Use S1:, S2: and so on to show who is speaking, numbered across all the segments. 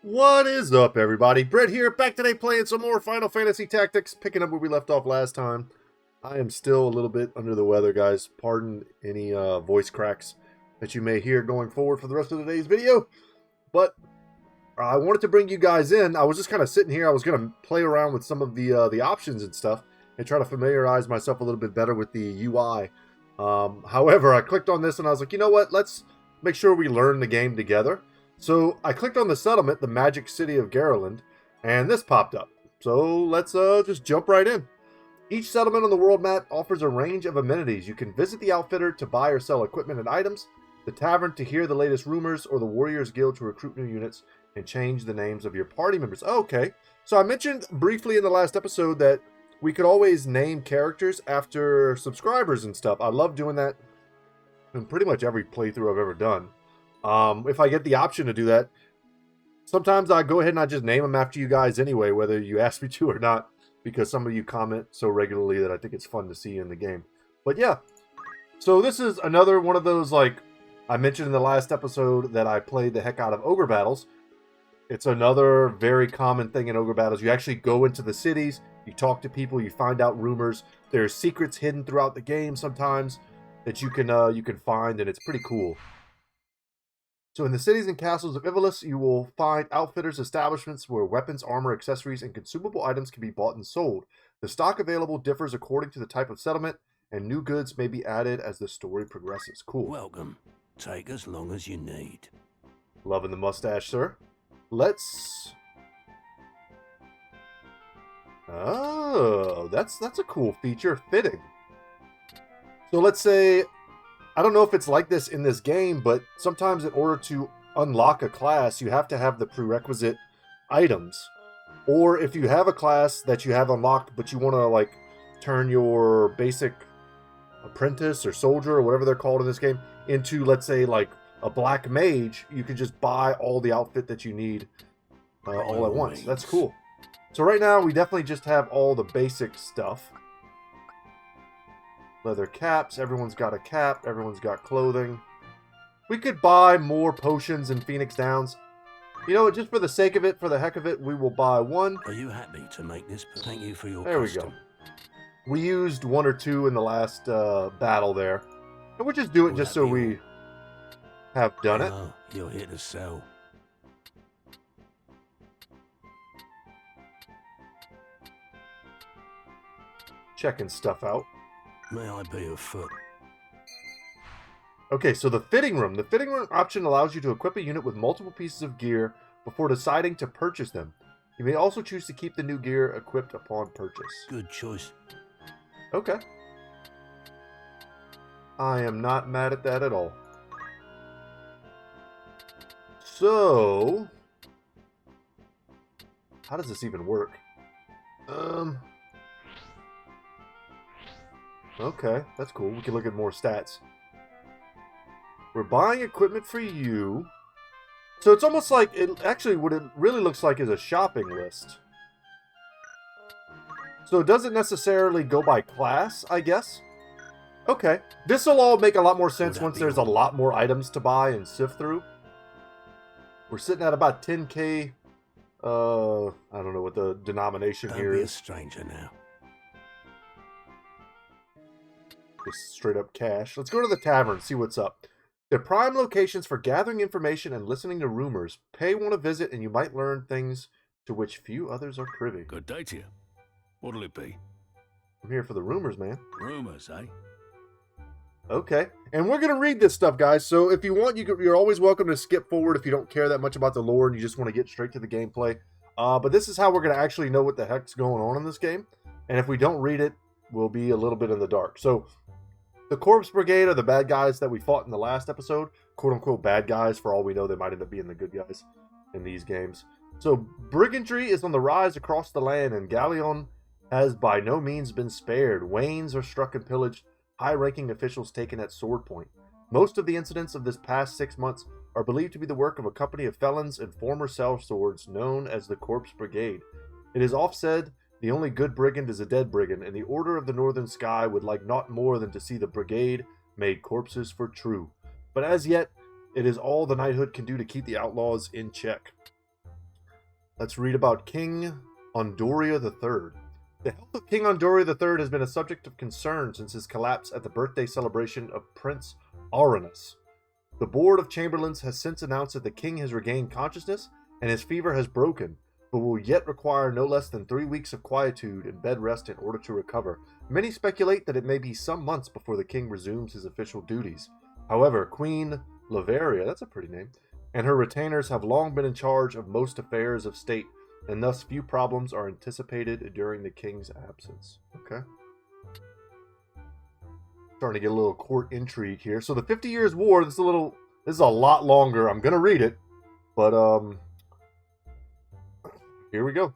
S1: What is up, everybody? Brett here, back today playing some more Final Fantasy Tactics, picking up where we left off last time. I am still a little bit under the weather, guys. Pardon any voice cracks that you may hear going forward for the rest of today's video. But I wanted to bring you guys in. I was just kind of sitting here. I was going to play around with some of the options and stuff and try to familiarize myself a little bit better with the UI. However, I clicked on this and I was like, you know what? Let's make sure we learn the game together. So I clicked on the settlement, the Magic City of Garland, and this popped up. So let's just jump right in. Each settlement on the world map offers a range of amenities. You can visit the outfitter to buy or sell equipment and items, the tavern to hear the latest rumors, or the Warriors Guild to recruit new units and change the names of your party members. Okay, so I mentioned briefly in the last episode that we could always name characters after subscribers and stuff. I love doing that in pretty much every playthrough I've ever done. If I get the option to do that, sometimes I go ahead and I just name them after you guys anyway, whether you ask me to or not, because some of you comment so regularly that I think it's fun to see in the game. But yeah, so this is another one of those, like I mentioned in the last episode, that I played the heck out of Ogre Battles. It's another very common thing in Ogre Battles. You actually go into the cities, you talk to people, you find out rumors. There's secrets hidden throughout the game sometimes that you can find, and it's pretty cool. So in the cities and castles of Ivalice, you will find outfitters' establishments where weapons, armor, accessories, and consumable items can be bought and sold. The stock available differs according to the type of settlement, and new goods may be added as the story progresses. Cool.
S2: Welcome. Take as long as you need.
S1: Loving the mustache, sir. Let's... Oh, that's a cool feature. Fitting. So let's say... I don't know if it's like this in this game, but sometimes in order to unlock a class, you have to have the prerequisite items. Or if you have a class that you have unlocked, but you want to like turn your basic apprentice or soldier or whatever they're called in this game into, let's say, like a black mage, you can just buy all the outfit that you need all at once. That's cool. So right now, we definitely just have all the basic stuff. Leather caps, everyone's got a cap, everyone's got clothing. We could buy more potions in Phoenix Downs. You know what, just for the sake of it, for the heck of it, we will buy one.
S2: Are you happy to make this? Thank you for your
S1: There
S2: custom.
S1: we go. We used one or two in the last battle there. And we'll just do it just so we have done it.
S2: Oh, you're here to sell.
S1: Checking stuff out.
S2: May I be of foot?
S1: Okay, so the fitting room. The fitting room option allows you to equip a unit with multiple pieces of gear before deciding to purchase them. You may also choose to keep the new gear equipped upon purchase.
S2: Good choice.
S1: Okay. I am not mad at that at all. So, how does this even work? Okay, that's cool. We can look at more stats. We're buying equipment for you. So it's almost like, what it really looks like is a shopping list. So it doesn't necessarily go by class, I guess. Okay. This will all make a lot more sense once there's a lot more items to buy and sift through. We're sitting at about 10k. I don't know what the denomination here is.
S2: Don't be a stranger now.
S1: Just straight up cash. Let's go to the tavern, see what's up. They're prime locations for gathering information and listening to rumors. Pay one a visit and you might learn things to which few others are privy.
S2: Good day to you. What'll it be?
S1: I'm here for the rumors, man.
S2: Rumors, eh?
S1: Okay. And we're going to read this stuff, guys. So if you want, you're always welcome to skip forward if you don't care that much about the lore and you just want to get straight to the gameplay. But this is how we're going to actually know what the heck's going on in this game. And if we don't read it, we'll be a little bit in the dark. So the Corpse Brigade are the bad guys that we fought in the last episode. Quote-unquote bad guys. For all we know, they might end up being the good guys in these games. So brigandry is on the rise across the land, and Galleon has by no means been spared. Wains are struck and pillaged, high-ranking officials taken at sword point. Most of the incidents of this past 6 months are believed to be the work of a company of felons and former sellswords known as the Corpse Brigade. It is oft said the only good brigand is a dead brigand, and the Order of the Northern Sky would like naught more than to see the brigade made corpses for true. But as yet, it is all the knighthood can do to keep the outlaws in check. Let's read about King Ondoria III. The health of King Ondoria III has been a subject of concern since his collapse at the birthday celebration of Prince Auranus. The Board of Chamberlains has since announced that the king has regained consciousness and his fever has broken, but will yet require no less than 3 weeks of quietude and bed rest in order to recover. Many speculate that it may be some months before the king resumes his official duties. However, Queen Lavaria, that's a pretty name, and her retainers have long been in charge of most affairs of state, and thus few problems are anticipated during the king's absence. Okay. Starting to get a little court intrigue here. So the 50 Years' War, this is a lot longer. I'm going to read it, but here we go.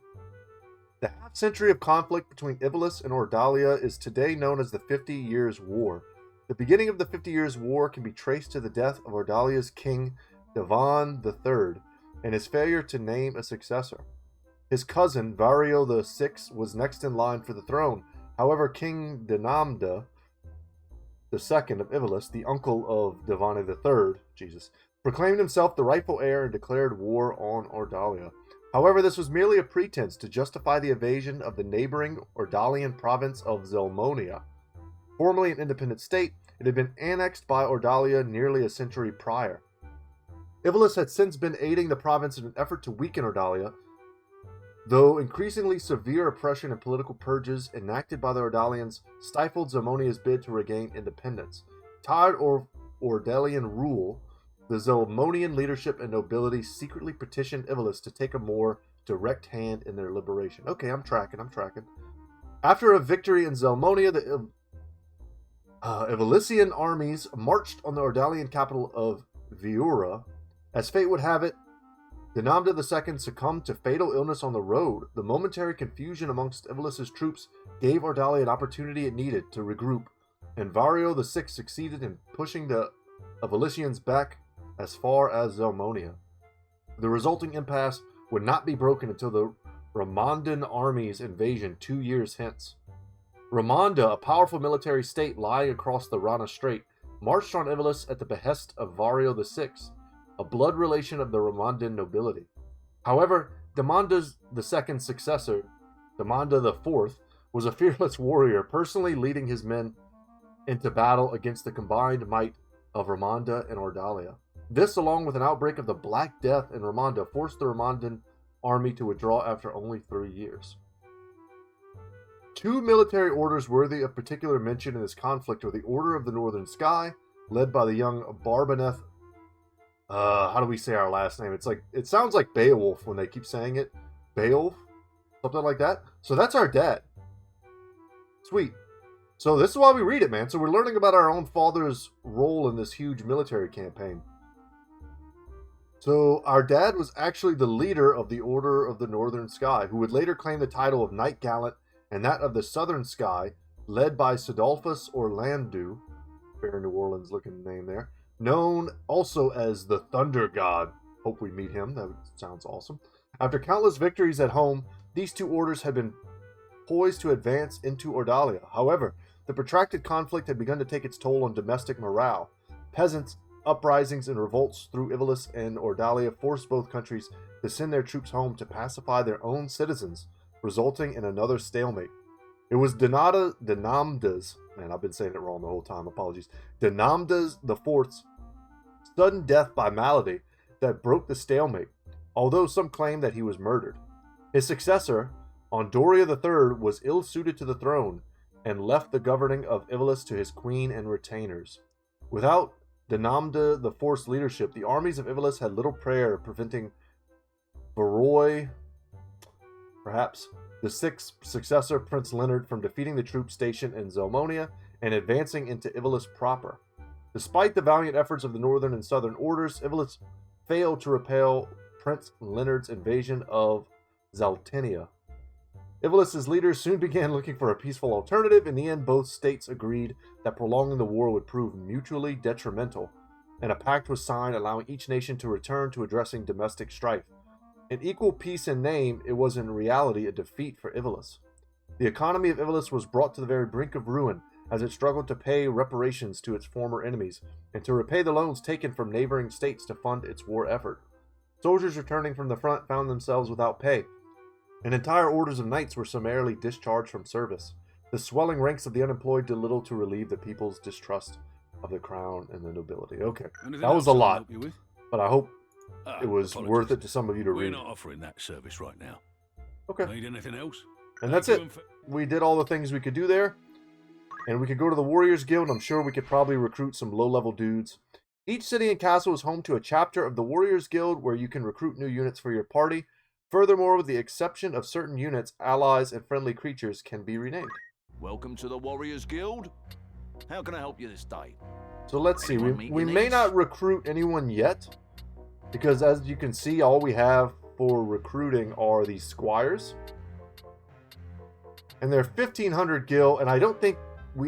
S1: The half-century of conflict between Ivalice and Ordalia is today known as the 50 Years' War. The beginning of the 50 Years' War can be traced to the death of Ordalia's king, Devan III, and his failure to name a successor. His cousin, Vario VI, was next in line for the throne. However, King Dinamda II of Ivalice, the uncle of Devan III, proclaimed himself the rightful heir and declared war on Ordalia. However, this was merely a pretense to justify the invasion of the neighboring Ordalian province of Zelmonia. Formerly an independent state, it had been annexed by Ordalia nearly a century prior. Ivalice had since been aiding the province in an effort to weaken Ordalia, though increasingly severe oppression and political purges enacted by the Ordalians stifled Zelmonia's bid to regain independence. Tired of Ordalian rule, the Zelmonian leadership and nobility secretly petitioned Ivalice to take a more direct hand in their liberation. Okay, I'm tracking. After a victory in Zelmonia, the Ivalician armies marched on the Ordalian capital of Viura. As fate would have it, Dinamda II succumbed to fatal illness on the road. The momentary confusion amongst Ivalice's troops gave Ordalia an opportunity it needed to regroup, and Vario VI succeeded in pushing the Ivalicians back as far as Zelmonia. The resulting impasse would not be broken until the Ramondan army's invasion 2 years hence. Ramonda, a powerful military state lying across the Rana Strait, marched on Ivalice at the behest of Vario VI, a blood relation of the Ramondan nobility. However, Demanda II's successor, Demanda IV, was a fearless warrior, personally leading his men into battle against the combined might of Ramonda and Ordalia. This, along with an outbreak of the Black Death in Ramonda, forced the Ramondan army to withdraw after only 3 years. 2 military orders worthy of particular mention in this conflict are the Order of the Northern Sky, led by the young Barbaneth. How do we say our last name? It sounds like Beowulf when they keep saying it. Beowulf? Something like that. So that's our dad. Sweet. So this is why we read it, man. So we're learning about our own father's role in this huge military campaign. So our dad was actually the leader of the Order of the Northern Sky, who would later claim the title of Knight Gallant and that of the Southern Sky, led by Sidolphus Orlandu, very New Orleans looking name there, known also as the Thunder God. Hope we meet him. That sounds awesome. After countless victories at home, these 2 orders had been poised to advance into Ordalia. However, the protracted conflict had begun to take its toll on domestic morale. Peasants, uprisings, and revolts through Ivalice and Ordalia forced both countries to send their troops home to pacify their own citizens, resulting in another stalemate. It was Dinamda's, man, I've been saying it wrong the whole time, apologies, Dinamda's IV's sudden death by malady that broke the stalemate, although some claim that he was murdered. His successor, Ondoria III, was ill-suited to the throne and left the governing of Ivalice to his queen and retainers. Without Dinamda IV's leadership, the armies of Ivalice had little prayer preventing Varroy, perhaps the 6th successor, Prince Leonard, from defeating the troops stationed in Zelmonia and advancing into Ivalice proper. Despite the valiant efforts of the Northern and Southern orders, Ivalice failed to repel Prince Leonard's invasion of Zaltenia. Ivalice's leaders soon began looking for a peaceful alternative. In the end, both states agreed that prolonging the war would prove mutually detrimental, and a pact was signed allowing each nation to return to addressing domestic strife. An equal peace in name, it was in reality a defeat for Ivalice. The economy of Ivalice was brought to the very brink of ruin as it struggled to pay reparations to its former enemies and to repay the loans taken from neighboring states to fund its war effort. Soldiers returning from the front found themselves without pay, and entire orders of knights were summarily discharged from service. The swelling ranks of the unemployed did little to relieve the people's distrust of the crown and the nobility. Okay,
S2: Anything
S1: that was
S2: else
S1: a
S2: I can
S1: lot,
S2: help you with?
S1: but I hope
S2: Ah,
S1: it was
S2: apologies.
S1: worth it to some of you to
S2: We're
S1: read.
S2: not offering that service right now.
S1: Okay,
S2: Need anything else?
S1: and that's
S2: Thank
S1: it.
S2: you, and for-
S1: We did all the things we could do there, and we could go to the Warriors Guild. I'm sure we could probably recruit some low-level dudes. Each city and castle is home to a chapter of the Warriors Guild where you can recruit new units for your party. Furthermore, with the exception of certain units, allies and friendly creatures can be renamed.
S3: Welcome to the Warriors Guild. How can I help you this day?
S1: So let's see.
S3: Anyone
S1: We
S3: meet
S1: we
S3: your
S1: may
S3: needs?
S1: not recruit anyone yet, because as you can see, all we have for recruiting are these squires. And they're 1,500 gil, and I don't think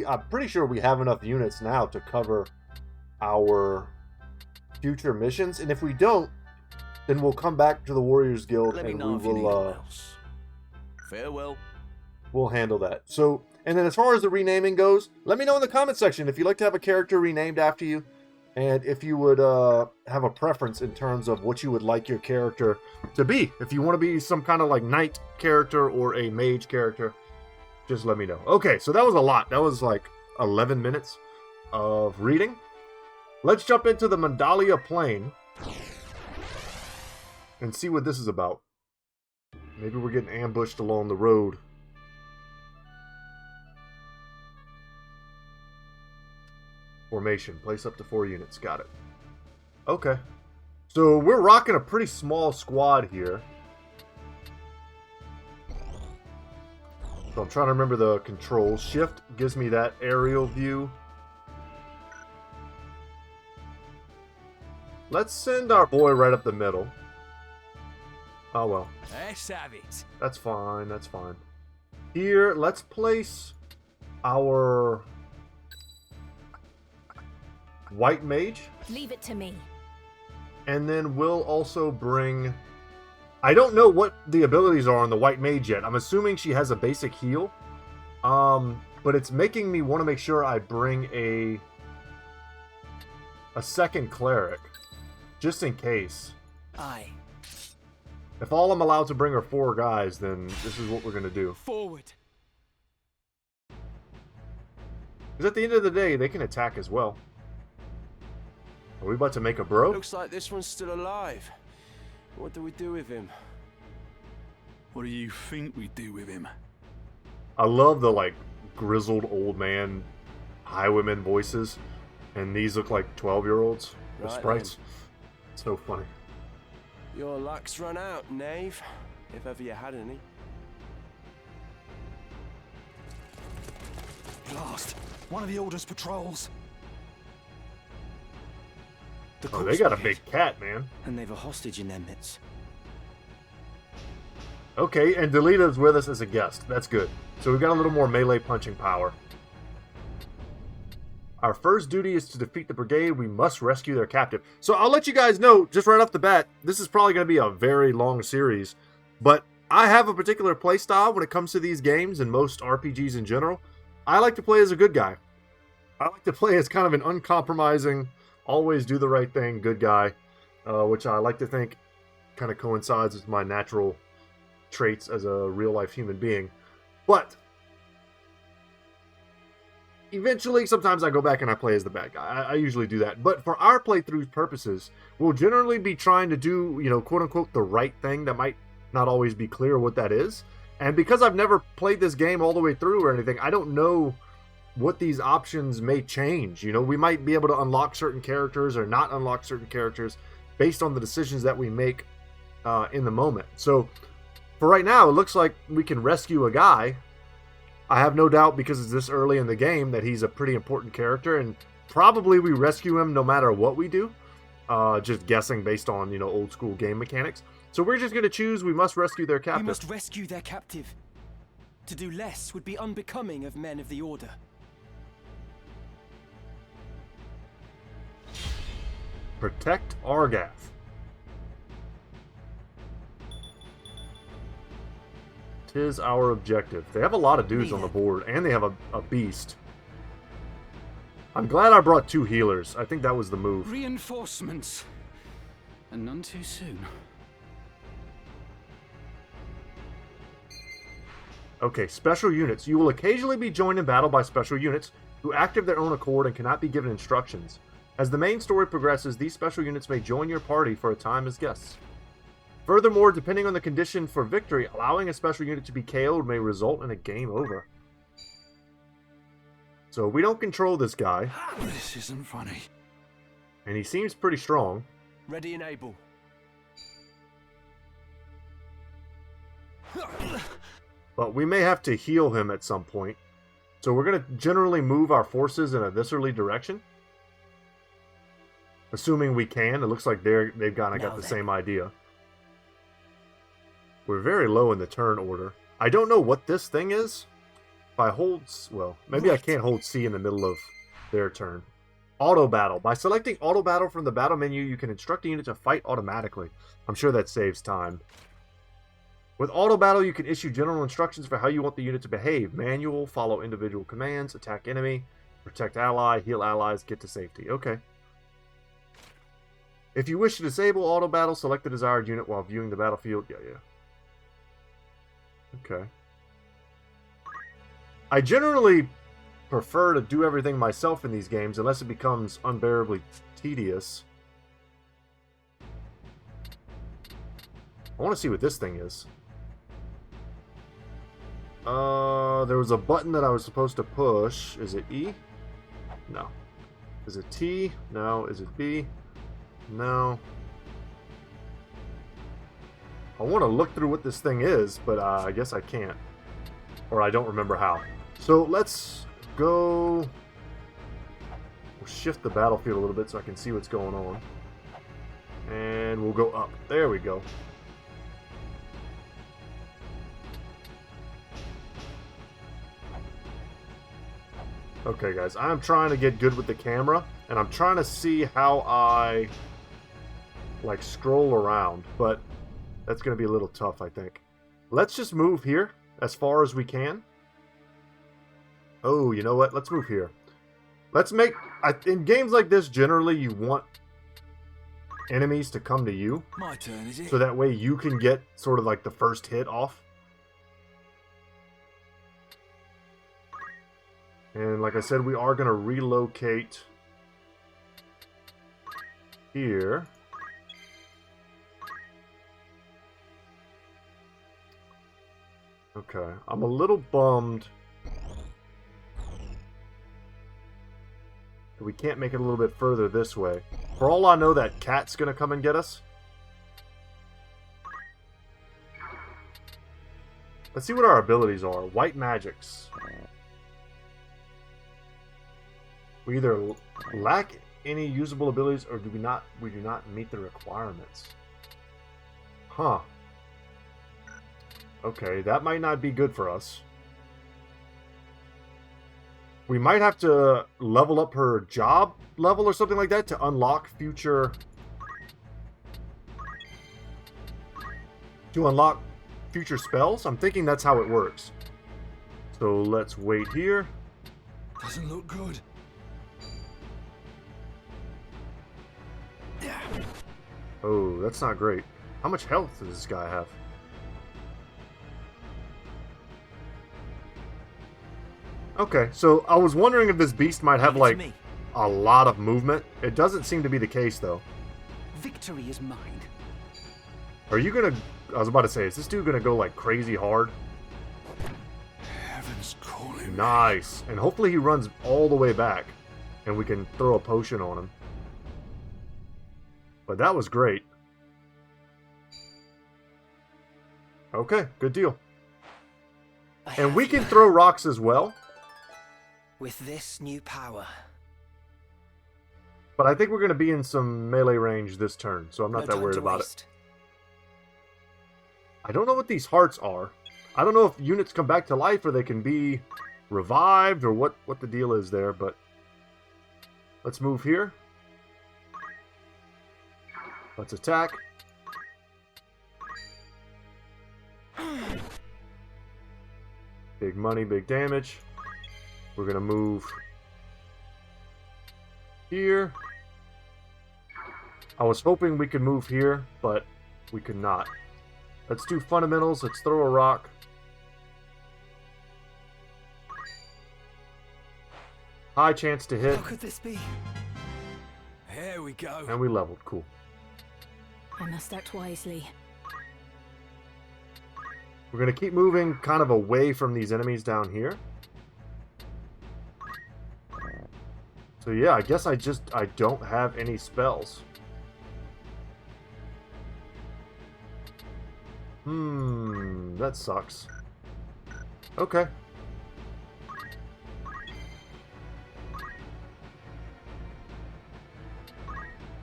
S1: I'm pretty sure we have enough units now to cover our future missions. And if we don't, then we'll come back to the Warriors Guild
S3: Let me
S1: and
S3: know
S1: we
S3: if you need anything
S1: will
S3: else. Farewell.
S1: we'll handle that. So, and then as far as the renaming goes, let me know in the comment section if you'd like to have a character renamed after you, and if you would have a preference in terms of what you would like your character to be. If you want to be some kind of like knight character or a mage character, just let me know. Okay, so that was a lot. That was like 11 minutes of reading. Let's jump into the Mandalia Plain and see what this is about. Maybe we're getting ambushed along the road. Formation. Place up to 4 units. Got it. Okay. So we're rocking a pretty small squad here. So I'm trying to remember the controls. Shift gives me that aerial view. Let's send our boy right up the middle. Oh well.
S3: Let's have it.
S1: That's fine, that's fine. Here, let's place our white mage.
S4: Leave it to me.
S1: And then we'll also bring... I don't know what the abilities are on the white mage yet. I'm assuming she has a basic heal. But it's making me want to make sure I bring a second cleric. Just in case.
S3: Aye.
S1: If all I'm allowed to bring are 4 guys, then this is what we're going to do.
S3: Forward.
S1: Because at the end of the day, they can attack as well. Are we about to make a bro?
S5: Looks like this one's still alive. What do we do with him?
S2: What do you think we do with him?
S1: I love the, like, grizzled old man highwayman voices. And these look like 12-year-olds. The
S5: Right
S1: sprites. So funny.
S5: Your luck's run out, knave. If ever you had any.
S6: Blast! One of the Order's patrols.
S1: Oh, they got a big cat, man.
S3: And they've a hostage in their midst.
S1: Okay, and Delita's with us as a guest. That's good. So we've got a little more melee punching power. Our first duty is to defeat the brigade. We must rescue their captive. So I'll let you guys know, just right off the bat, this is probably going to be a very long series. But I have a particular playstyle when it comes to these games and most RPGs in general. I like to play as a good guy. I like to play as kind of an uncompromising, always do the right thing, good guy. Which I like to think kind of coincides with my natural traits as a real-life human being. But eventually, sometimes I go back and I play as the bad guy. I usually do that. But for our playthrough purposes, we'll generally be trying to do, you know, quote-unquote, the right thing. That might not always be clear what that is. And because I've never played this game all the way through or anything, I don't know what these options may change. You know, we might be able to unlock certain characters or not unlock certain characters based on the decisions that we make in the moment. So for right now, it looks like we can rescue a guy. I have no doubt, because it's this early in the game, that he's a pretty important character, and probably we rescue him no matter what we do. Just guessing based on, you know, old school game mechanics. So we're just going to choose, we must rescue their
S7: We
S1: captive.
S7: must rescue their captive. To do less would be unbecoming of men of the Order.
S1: Protect Argath. Tis our objective. They have a lot of dudes on the board, and they have a beast. I'm glad I brought 2 healers. I think that was the move.
S6: Reinforcements.
S4: And none too soon.
S1: Okay, special units. You will occasionally be joined in battle by special units who act of their own accord and cannot be given instructions. As the main story progresses, these special units may join your party for a time as guests. Furthermore, depending on the condition for victory, allowing a special unit to be KO'd may result in a game over. So we don't control this guy.
S2: This isn't funny.
S1: And he seems pretty strong.
S5: Ready and able.
S1: But we may have to heal him at some point. So we're going to generally move our forces in a viscerally direction. Assuming we can. It looks like they've kind of got the same idea. We're very low in the turn order. I don't know what this thing is. If I hold... Well, maybe I can't hold C in the middle of their turn. Auto battle. By selecting auto battle from the battle menu, you can instruct a unit to fight automatically. I'm sure that saves time. With auto battle, you can issue general instructions for how you want the unit to behave. Manual, follow individual commands, attack enemy, protect ally, heal allies, get to safety. Okay. If you wish to disable auto battle, select the desired unit while viewing the battlefield. Yeah. Okay. I generally prefer to do everything myself in these games unless it becomes unbearably tedious. I want to see what this thing is. There was a button that I was supposed to push. Is it E? No. Is it T? No. Is it B? No. I want to look through what this thing is, but I guess I can't. Or I don't remember how. So let's go... We'll shift the battlefield a little bit so I can see what's going on. And we'll go up. There we go. Okay, guys. I'm trying to get good with the camera. And I'm trying to see how I... like, scroll around. But that's going to be a little tough, I think. Let's just move here as far as we can. Oh, you know what? Let's move here. Let's make... in games like this, generally, you want enemies to come to you.
S2: My turn, is it?
S1: So that way you can get sort of like the first hit off. And like I said, we are going to relocate here. Okay, I'm a little bummed that we can't make it a little bit further this way. For all I know, that cat's going to come and get us. Let's see what our abilities are. White magics. We either lack any usable abilities or we do not meet the requirements. Huh. Okay, that might not be good for us. We might have to level up her job level or something like that to unlock future... to unlock future spells? I'm thinking that's how it works. So let's wait here.
S2: Doesn't look good.
S1: Oh, that's not great. How much health does this guy have? Okay, so I was wondering if this beast might have, like, a lot of movement. It doesn't seem to be the case, though.
S7: Victory is mine.
S1: Are you gonna... I was about to say, is this dude gonna go, like, crazy hard?
S2: Heaven's calling.
S1: Nice. And hopefully he runs all the way back, and we can throw a potion on him. But that was great. Okay, good deal. And we can throw rocks as well.
S7: With this new power.
S1: But I think we're going to be in some melee range this turn, so I'm not that worried about it. I don't know what these hearts are. I don't know if units come back to life or they can be revived or what the deal is there, but let's move here. Let's attack. Big money, big damage. We're going to move here. I was hoping we could move here, but we could not. Let's do fundamentals. Let's throw a rock. High chance to hit.
S7: How could this be?
S5: Here we go.
S1: And we leveled. Cool.
S4: I must act wisely.
S1: We're going to keep moving kind of away from these enemies down here. So yeah, I guess I don't have any spells. That sucks. Okay.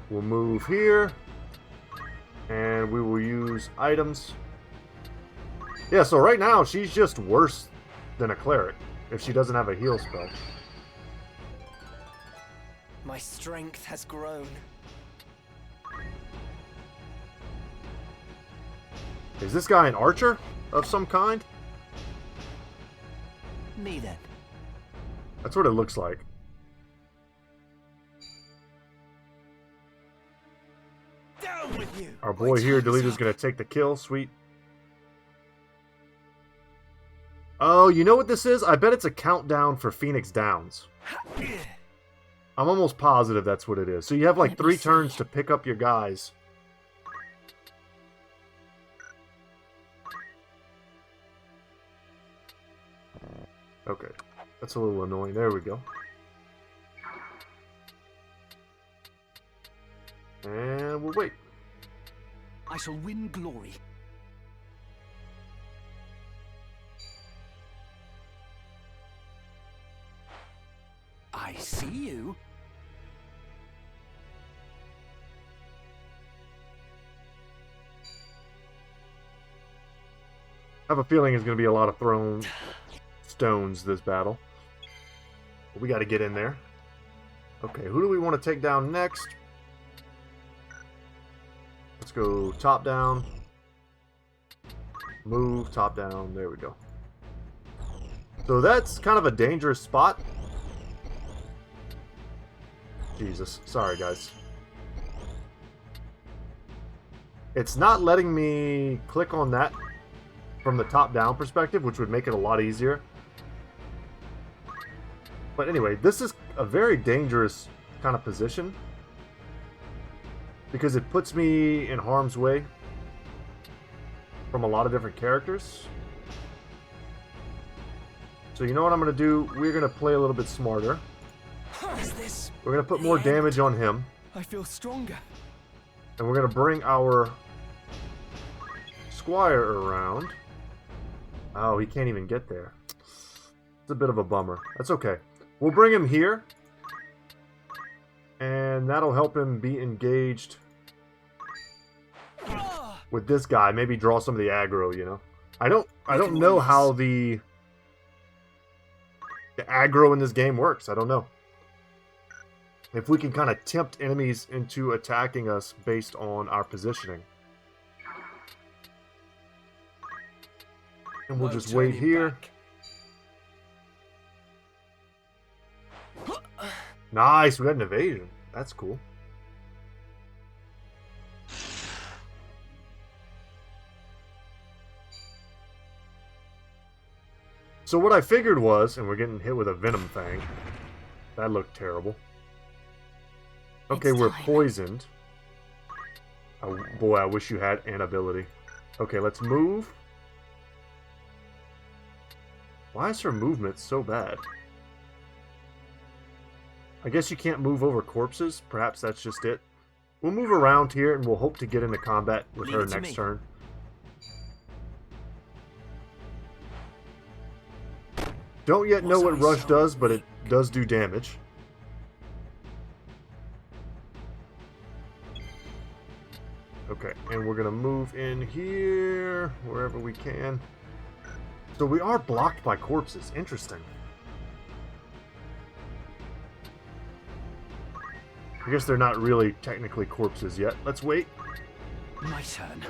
S1: We'll move here. And we will use items. Yeah, so right now, she's just worse than a cleric if she doesn't have a heal spell.
S7: My strength has grown.
S1: Is this guy an archer of some kind?
S7: Me then.
S1: That's what it looks like.
S7: Down with you!
S1: Our boy here, Delita's going to take the kill. Sweet. Oh, you know what this is? I bet it's a countdown for Phoenix Downs. I'm almost positive that's what it is. So you have like 3 turns to pick up your guys. Okay. That's a little annoying. There we go. And we'll wait.
S6: I shall win glory.
S7: I see you.
S1: I have a feeling there's going to be a lot of thrown stones this battle. But we got to get in there. Okay, who do we want to take down next? Let's go top down. Move, top down. There we go. So that's kind of a dangerous spot. Jesus. Sorry, guys. It's not letting me click on that from the top-down perspective, which would make it a lot easier. But anyway, this is a very dangerous kind of position because it puts me in harm's way from a lot of different characters. So you know what I'm going to do? We're going to play a little bit smarter.
S7: Is this?
S1: We're going to put more damage on him.
S7: I feel stronger.
S1: And we're going to bring our squire around. Oh, he can't even get there. It's a bit of a bummer. That's okay. We'll bring him here. And that'll help him be engaged with this guy. Maybe draw some of the aggro, you know. I don't know how the aggro in this game works. I don't know. If we can kind of tempt enemies into attacking us based on our positioning. And we'll just wait here. Nice, we got an evasion. That's cool. So what I figured was, and we're getting hit with a venom fang. That looked terrible. Okay, we're poisoned. Oh boy, I wish you had an ability. Okay, let's move. Why is her movement so bad? I guess you can't move over corpses. Perhaps that's just it. We'll move around here and we'll hope to get into combat with her next turn. Don't yet know what Rush does, but it does do damage. Okay, and we're going to move in here, wherever we can. So we are blocked by corpses. Interesting. I guess they're not really technically corpses yet. Let's wait.
S7: My turn.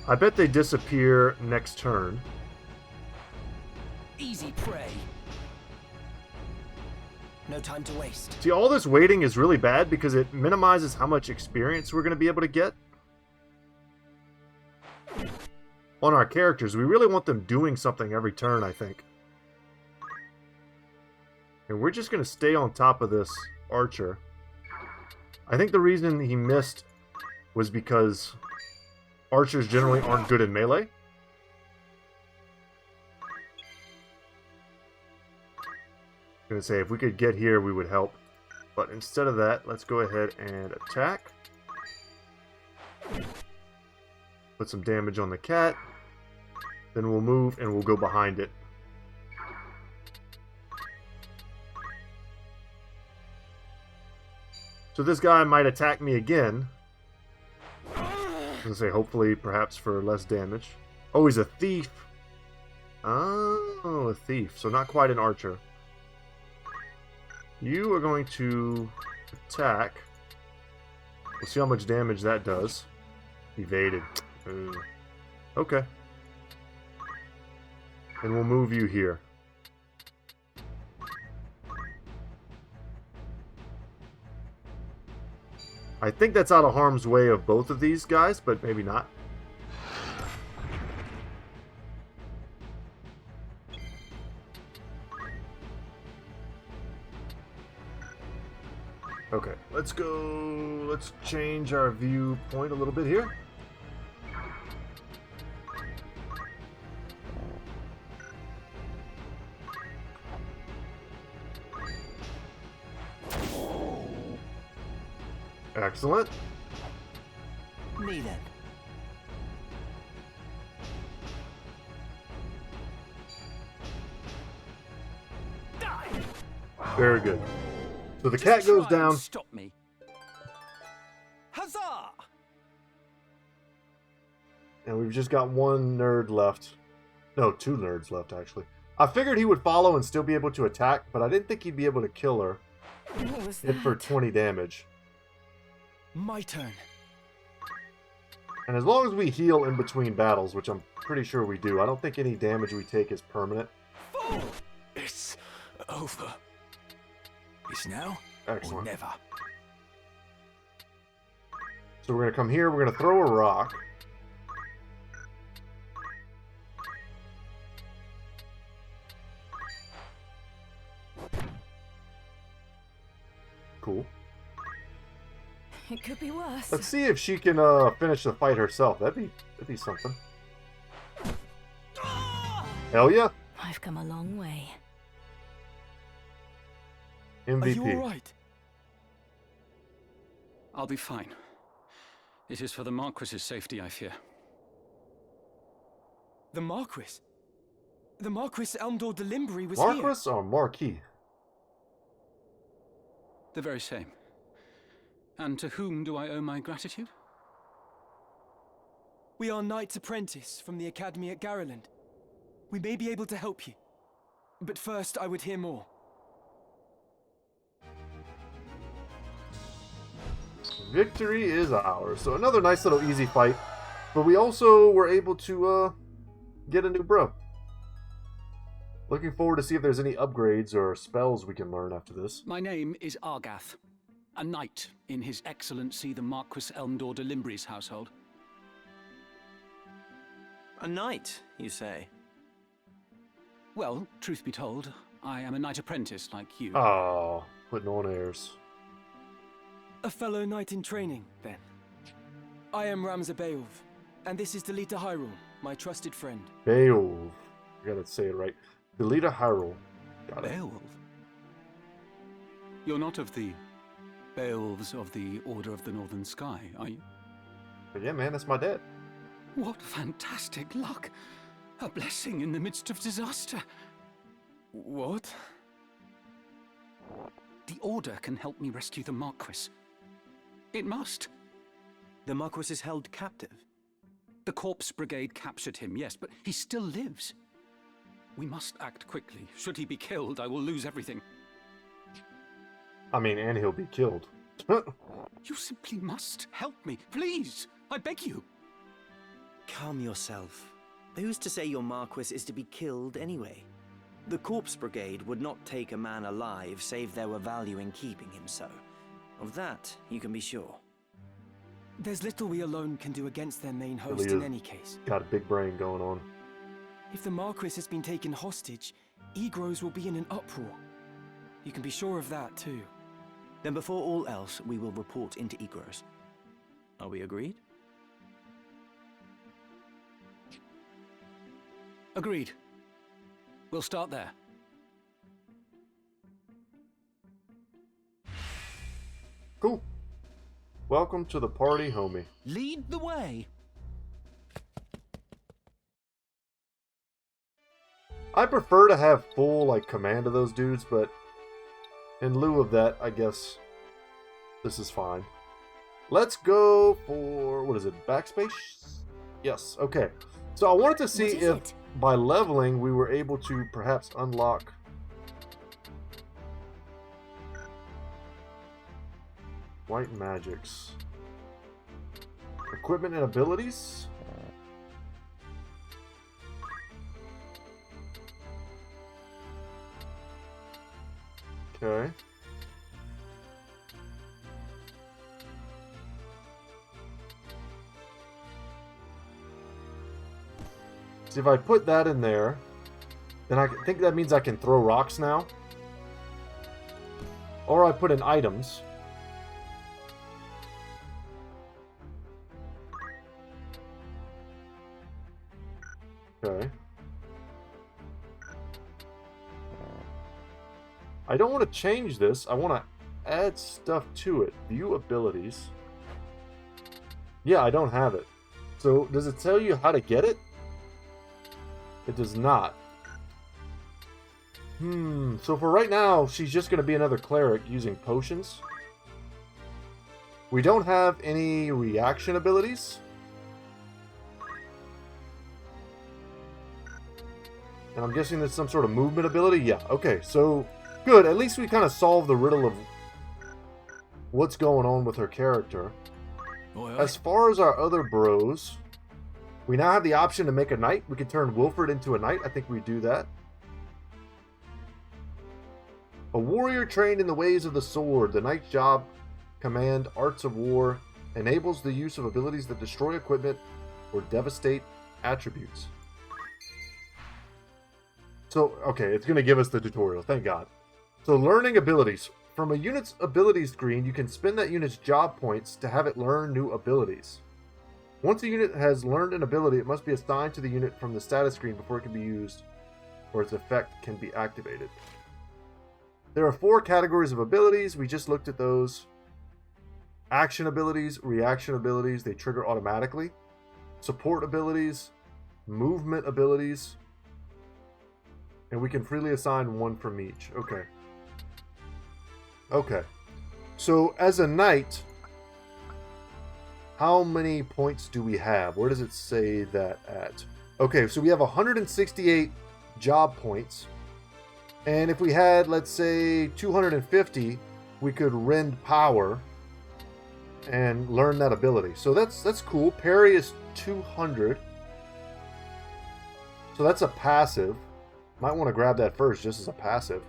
S1: I bet they disappear next turn.
S7: Easy prey. No time to waste.
S1: See, all this waiting is really bad because it minimizes how much experience we're going to be able to get on our characters. We really want them doing something every turn, I think. And we're just going to stay on top of this archer. I think the reason he missed was because archers generally aren't good in melee. I was going to say, if we could get here, we would help. But instead of that, let's go ahead and attack. Put some damage on the cat. Then we'll move and we'll go behind it. So this guy might attack me again. I was going to say, hopefully, perhaps for less damage. Oh, he's a thief. Oh, a thief. So not quite an archer. You are going to attack. We'll see how much damage that does. Evaded. Okay. And we'll move you here. I think that's out of harm's way of both of these guys, but maybe not. Okay, let's go. Let's change our viewpoint a little bit here. Excellent.
S7: Me then. Die.
S1: Very good. So the cat goes
S6: Try and
S1: down.
S6: Stop me. Huzzah!
S1: And we've just got one nerd left. No, two nerds left, actually. I figured he would follow and still be able to attack, but I didn't think he'd be able to kill her.
S4: What was
S1: Hit for
S4: that?
S1: 20 damage.
S7: My turn.
S1: And as long as we heal in between battles, which I'm pretty sure we do, I don't think any damage we take is permanent.
S6: It's over. It's now
S1: Excellent.
S6: or never.
S1: So we're going to come here, we're going to throw a rock. Cool.
S4: It could be worse.
S1: Let's see if she can finish the fight herself. That'd be something. Hell yeah.
S4: I've come a long way.
S1: MVP.
S7: Are you alright?
S6: I'll be fine. It is for the Marquis's safety, I fear.
S7: The Marquis? The Marquis Elmdor de Limbry was here.
S1: Marquis or Marquis?
S6: The very same. And to whom do I owe my gratitude?
S7: We are Knights Apprentice from the Academy at Garreland. We may be able to help you. But first, I would hear more.
S1: Victory is ours. So another nice little easy fight. But we also were able to get a new bro. Looking forward to see if there's any upgrades or spells we can learn after this.
S6: My name is Argath, a knight in His Excellency the Marquis Elmdor de Limbry's household.
S5: A knight, you say?
S6: Well, truth be told, I am a knight apprentice like you.
S1: Oh, putting on airs.
S7: A fellow knight in training, then. I am Ramza Beowulf, and this is Delita Hyrule, my trusted friend.
S1: Beowulf. I gotta say it right. Delita Hyrule. Got it.
S6: Beowulf? You're not of the Beowulfs of the Order of the Northern Sky, are you?
S1: But yeah, man, that's my dad.
S6: What fantastic luck! A blessing in the midst of disaster.
S7: What?
S6: The Order can help me rescue the Marquis. It must.
S5: The Marquis is held captive.
S6: The Corpse Brigade captured him, yes, but he still lives. We must act quickly. Should he be killed, I will lose everything.
S1: I mean, and he'll be killed.
S6: You simply must help me, please. I beg you.
S8: Calm yourself. Who's to say your Marquis is to be killed anyway? The Corpse Brigade would not take a man alive save there were value in keeping him so. Of that, you can be sure.
S7: There's little we alone can do against their main host
S1: Really
S7: in any case.
S1: got a big brain going on.
S7: If the Marquis has been taken hostage, Egros will be in an uproar. You can be sure of that, too.
S8: Then before all else, we will report into Egros. Are we agreed?
S6: Agreed. We'll start there.
S1: Cool. Welcome to the party, homie.
S3: Lead the way.
S1: I prefer to have full, like, command of those dudes, but in lieu of that, I guess this is fine. Let's go for, what is it, backspace? Yes, okay. So I wanted to see
S4: What is
S1: if
S4: it?
S1: by leveling we were able to perhaps unlock white magics. Equipment and abilities? Okay. See, if I put that in there, then I think that means I can throw rocks now. Or I put in items. Okay. I don't want to change this. I want to add stuff to it. View abilities. Yeah, I don't have it. So, does it tell you how to get it? It does not. So for right now, she's just going to be another cleric using potions. We don't have any reaction abilities. And I'm guessing there's some sort of movement ability. Yeah, okay, so good. At least we kind of solved the riddle of what's going on with her character. As far as our other bros, we now have the option to make a knight. We can turn Wilfred into a knight. I think we do that. A warrior trained in the ways of the sword. The knight's job, command, arts of war, enables the use of abilities that destroy equipment or devastate attributes. So, okay, it's going to give us the tutorial. Thank God. So, learning abilities. From a unit's abilities screen, you can spend that unit's job points to have it learn new abilities. Once a unit has learned an ability, it must be assigned to the unit from the status screen before it can be used, or its effect can be activated. There are 4 categories of abilities. We just looked at those. Action abilities, reaction abilities, they trigger automatically. Support abilities, movement abilities, and we can freely assign 1 from each. Okay. Okay. So, as a knight, how many points do we have? Where does it say that at? Okay, so we have 168 job points. And if we had, let's say, 250, we could rend power and learn that ability. So that's cool. Parry is 200. So that's a passive. Might want to grab that first just as a passive.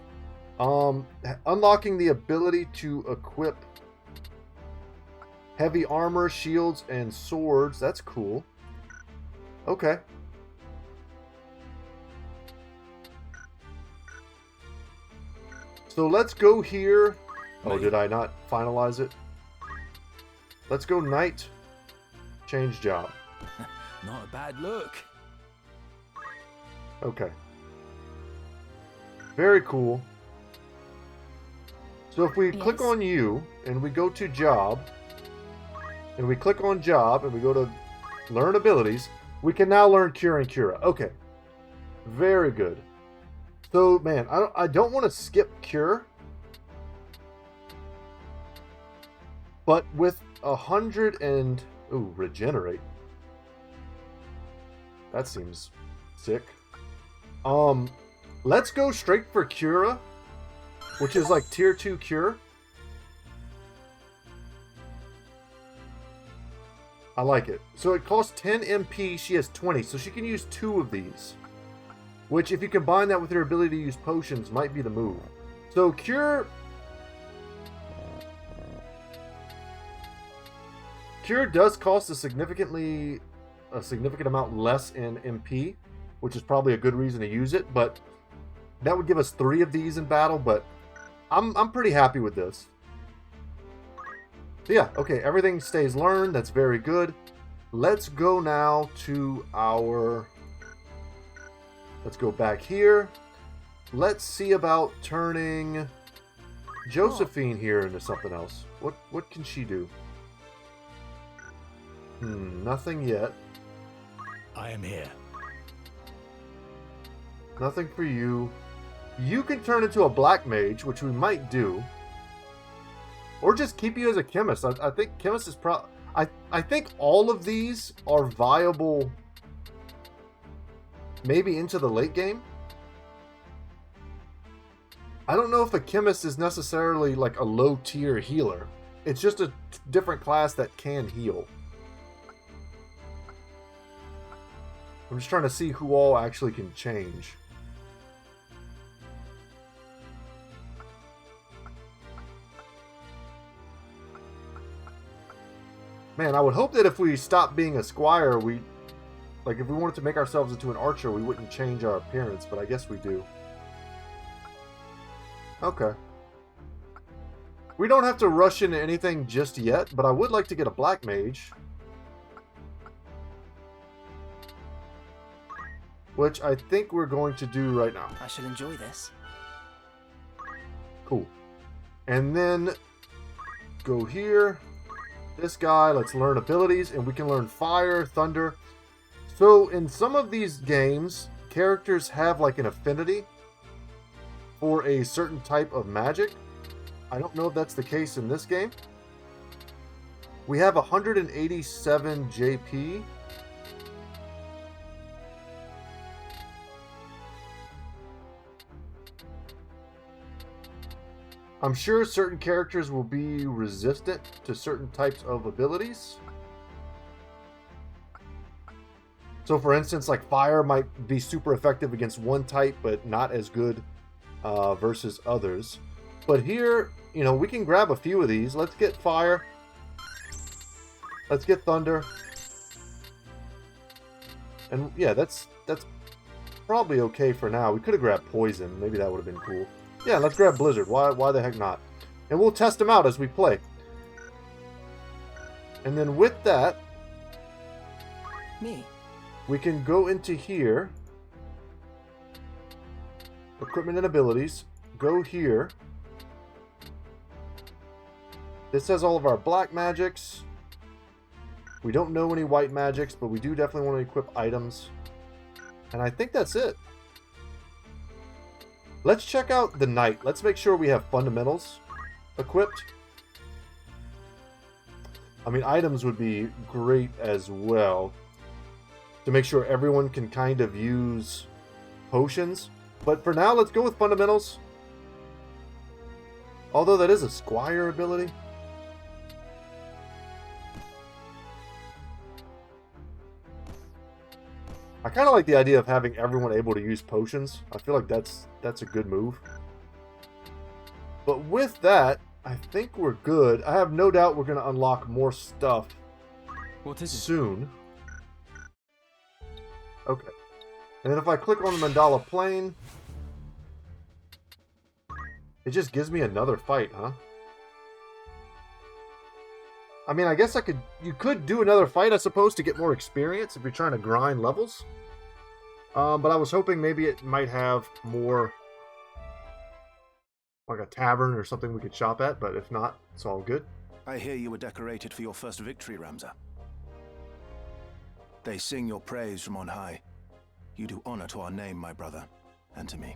S1: Unlocking the ability to equip heavy armor, shields, and swords. That's cool. Okay. So let's go here. Oh, did I not finalize it? Let's go knight. Change job.
S3: Not a bad look.
S1: Okay. Very cool. So if we click on you, and we go to job, and we click on job, and we go to learn abilities, we can now learn Cure and Cura. Okay. Very good. So, man, I don't want to skip Cure. But with 100 and... Ooh, Regenerate. That seems sick. Let's go straight for Cura, which is like tier 2 Cure. I like it. So it costs 10 MP, she has 20, so she can use 2 of these. which if you combine that with your ability to use potions might be the move. So Cure does cost a significant amount less in MP, which is probably a good reason to use it, but that would give us 3 of these in battle, but I'm pretty happy with this. So yeah, okay, everything stays learned. That's very good. Let's go now to our... Let's go back here. Let's see about turning Josephine here into something else. What can she do? Nothing yet.
S9: I am here.
S1: Nothing for you. You can turn into a black mage, which we might do. Or just keep you as a chemist. I think chemist is I think all of these are viable maybe into the late game. I don't know if a chemist is necessarily like a low tier healer. It's just a different class that can heal. I'm just trying to see who all actually can change. Man, I would hope that if we stopped being a squire, if we wanted to make ourselves into an archer, we wouldn't change our appearance, but I guess we do. Okay. We don't have to rush into anything just yet, but I would like to get a black mage. Which I think we're going to do right now.
S8: I shall enjoy this.
S1: Cool. And then go here. This guy, let's learn abilities, and we can learn fire, thunder. So in some of these games, characters have like an affinity for a certain type of magic. I don't know if that's the case in this game. We have 187 JP. I'm sure certain characters will be resistant to certain types of abilities. So for instance, like fire might be super effective against one type, but not as good versus others. But here, you know, we can grab a few of these. Let's get fire. Let's get thunder. And yeah, that's probably okay for now. We could have grabbed poison. Maybe that would have been cool. Yeah, let's grab Blizzard. Why the heck not? And we'll test them out as we play. And then with that, we can go into here. Equipment and abilities. Go here. This has all of our black magics. We don't know any white magics, but we do definitely want to equip items. And I think that's it. Let's check out the knight. Let's make sure we have fundamentals equipped. I mean, items would be great as well to make sure everyone can kind of use potions. But for now, let's go with fundamentals. Although that is a squire ability. I kind of like the idea of having everyone able to use potions. I feel like that's a good move. But with that, I think we're good. I have no doubt we're going to unlock more stuff soon. Okay. And then if I click on the Mandala Plain, it just gives me another fight, huh? I mean, I guess you could do another fight, I suppose, to get more experience if you're trying to grind levels. But I was hoping maybe it might have more, like a tavern or something we could shop at, but if not, it's all good.
S10: I hear you were decorated for your first victory, Ramza. They sing your praise from on high. You do honor to our name, my brother, and to me.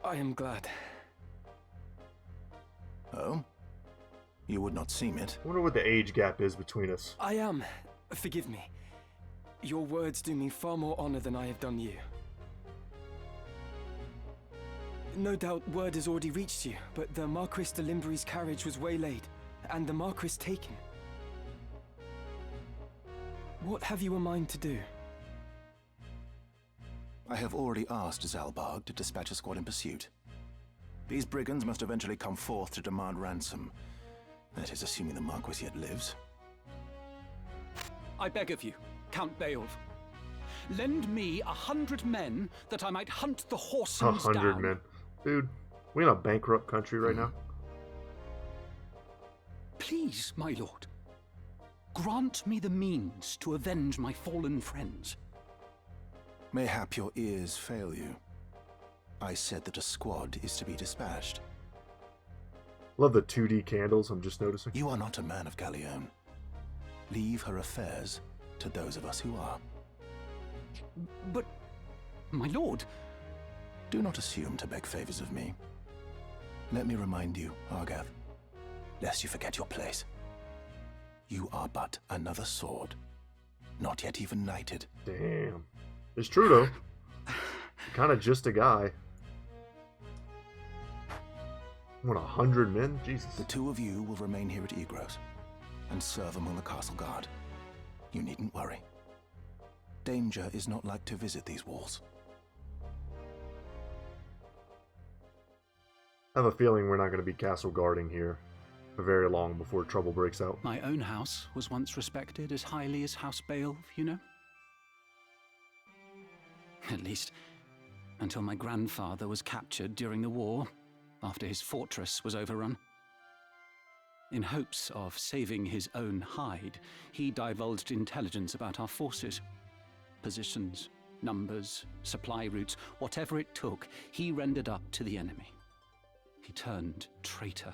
S7: I am glad.
S10: Oh? You would not seem it.
S1: I wonder what the age gap is between us.
S7: I am. Forgive me. Your words do me far more honor than I have done you. No doubt word has already reached you, but the Marquis de Limbury's carriage was waylaid, and the Marquis taken. What have you a mind to do?
S10: I have already asked Zalbarg to dispatch a squad in pursuit. These brigands must eventually come forth to demand ransom. That is, assuming the Marquis yet lives.
S6: I beg of you, Count Beowulf. Lend me 100 men that I might hunt the Horsons
S1: 100
S6: down.
S1: men. Dude, we in a bankrupt country right now?
S6: Please, my lord. Grant me the means to avenge my fallen friends.
S10: Mayhap your ears fail you. I said that a squad is to be dispatched.
S1: Love the 2D candles, I'm just noticing.
S10: You are not a man of Galleon. Leave her affairs to those of us who are.
S6: But, my lord...
S10: Do not assume to beg favors of me. Let me remind you, Argath, lest you forget your place. You are but another sword, not yet even knighted.
S1: Damn. It's true, though. Kind of just a guy. What, 100 men? Jesus.
S10: The two of you will remain here at Egros and serve among the castle guard. You needn't worry. Danger is not like to visit these walls.
S1: I have a feeling we're not going to be castle guarding here for very long before trouble breaks out.
S6: My own house was once respected as highly as House Beowulf, you know? At least, until my grandfather was captured during the war, after his fortress was overrun. In hopes of saving his own hide, he divulged intelligence about our forces. Positions, numbers, supply routes, whatever it took, he rendered up to the enemy. He turned traitor,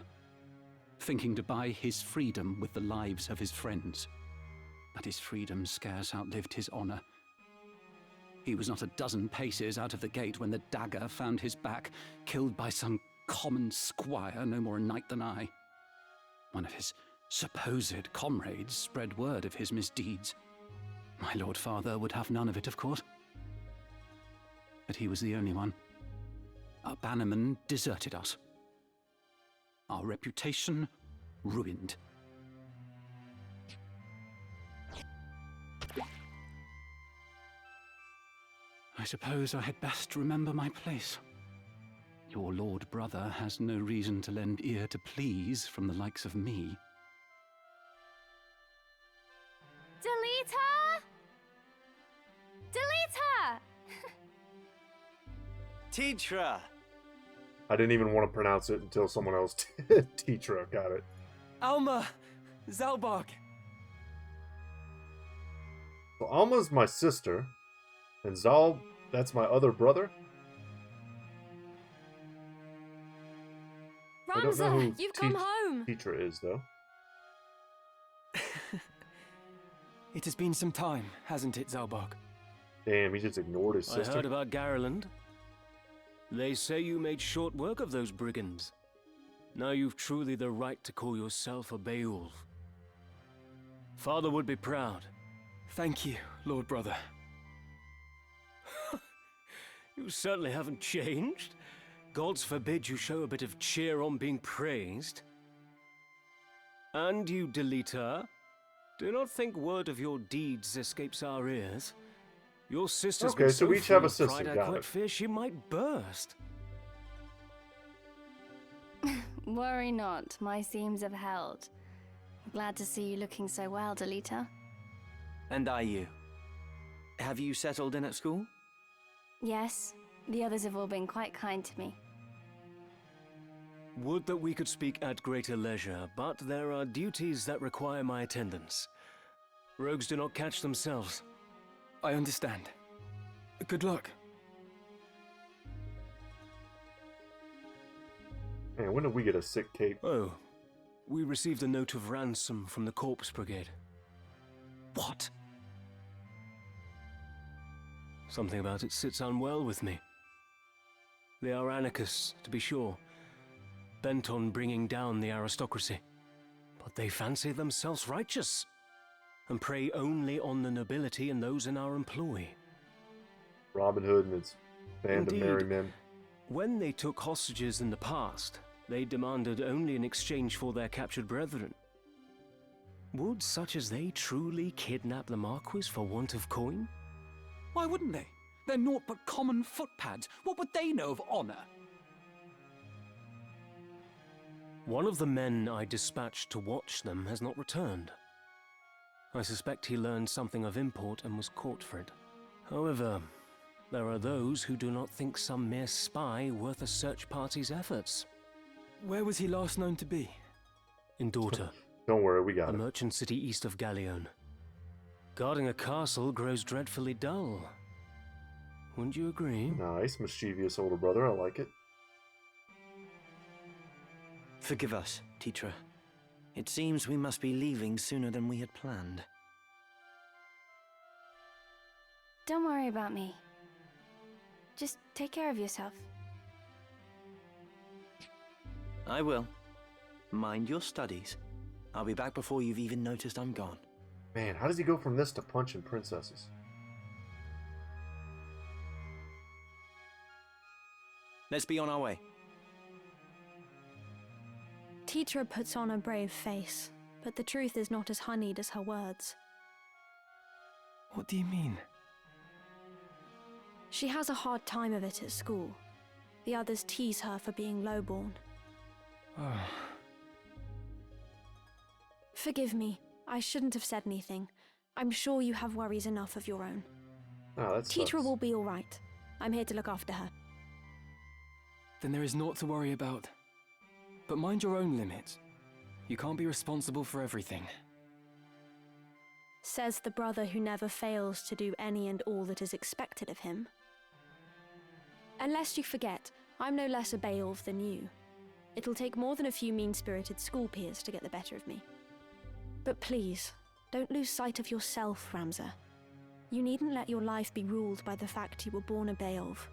S6: thinking to buy his freedom with the lives of his friends. But his freedom scarce outlived his honor. He was not a dozen paces out of the gate when the dagger found his back, killed by some common squire, no more a knight than I. One of his supposed comrades spread word of his misdeeds. My lord father would have none of it, of course. But he was the only one. Our bannerman deserted us. Our reputation ruined. I suppose I had best remember my place. Your lord brother has no reason to lend ear to pleas from the likes of me.
S11: Delete her! Delete her!
S5: Teacher!
S1: I didn't even want to pronounce it until someone else did. Teacher, got it.
S7: Alma! Zalbarg!
S1: So Alma's my sister, and Zal, that's my other brother? I don't know who
S11: Ramza, you've come home!
S1: Teacher is, though.
S7: It has been some time, hasn't it, Zalbarg?
S1: Damn, he just ignored his sister.
S12: I heard about Garland. They say you made short work of those brigands. Now you've truly the right to call yourself a Beowulf. Father would be proud.
S7: Thank you, Lord Brother.
S12: You certainly haven't changed. Gods forbid you show a bit of cheer on being praised. And you, Deleter, do not think word of your deeds escapes our ears. Your sister's
S1: Okay,
S12: been
S1: so we each have a
S12: full of
S1: sister,
S12: pride,
S1: got
S12: I quite
S1: it.
S12: fear she might burst.
S11: Worry not, my seams have held. Glad to see you looking so well, Delita.
S8: And are you? Have you settled in at school?
S11: Yes, the others have all been quite kind to me.
S12: Would that we could speak at greater leisure, but there are duties that require my attendance. Rogues do not catch themselves.
S7: I understand. Good luck.
S1: Man, when did we get a sick cape?
S12: Oh, we received a note of ransom from the Corpse Brigade.
S6: What?
S12: Something about it sits unwell with me. They are anarchists, to be sure, bent on bringing down the aristocracy. But they fancy themselves righteous, and prey only on the nobility and those in our employ.
S1: Robin Hood and his band
S12: Indeed.
S1: of merry men.
S12: When they took hostages in the past, they demanded only in exchange for their captured brethren. Would such as they truly kidnap the Marquis for want of coin?
S6: Why wouldn't they? They're naught but common footpads. What would they know of honor?
S12: One of the men I dispatched to watch them has not returned. I suspect he learned something of import and was caught for it. However, there are those who do not think some mere spy worth a search party's efforts.
S7: Where was he last known to be?
S12: In Daughter.
S1: Don't worry, we got
S12: a
S1: it.
S12: merchant city east of Galleon. Guarding a castle grows dreadfully dull. Wouldn't you agree?
S1: Nice, mischievous older brother. I like it.
S8: Forgive us, Teacher. It seems we must be leaving sooner than we had planned.
S11: Don't worry about me. Just take care of yourself.
S8: I will. Mind your studies. I'll be back before you've even noticed I'm gone.
S1: Man, how does he go from this to punching princesses?
S8: Let's be on our way.
S13: Teacher puts on a brave face, but the truth is not as honeyed as her words.
S7: What do you mean?
S13: She has a hard time of it at school. The others tease her for being lowborn.
S7: Oh.
S13: Forgive me. I shouldn't have said anything. I'm sure you have worries enough of your own.
S1: Oh, that
S13: Teacher
S1: sucks.
S13: will be all right. I'm here to look after her.
S7: Then there is naught to worry about. But mind your own limits. You can't be responsible for everything.
S13: Says the brother who never fails to do any and all that is expected of him. Unless you forget, I'm no less a Beowulf than you. It'll take more than a few mean-spirited school peers to get the better of me. But please, don't lose sight of yourself, Ramza. You needn't let your life be ruled by the fact you were born a Beowulf.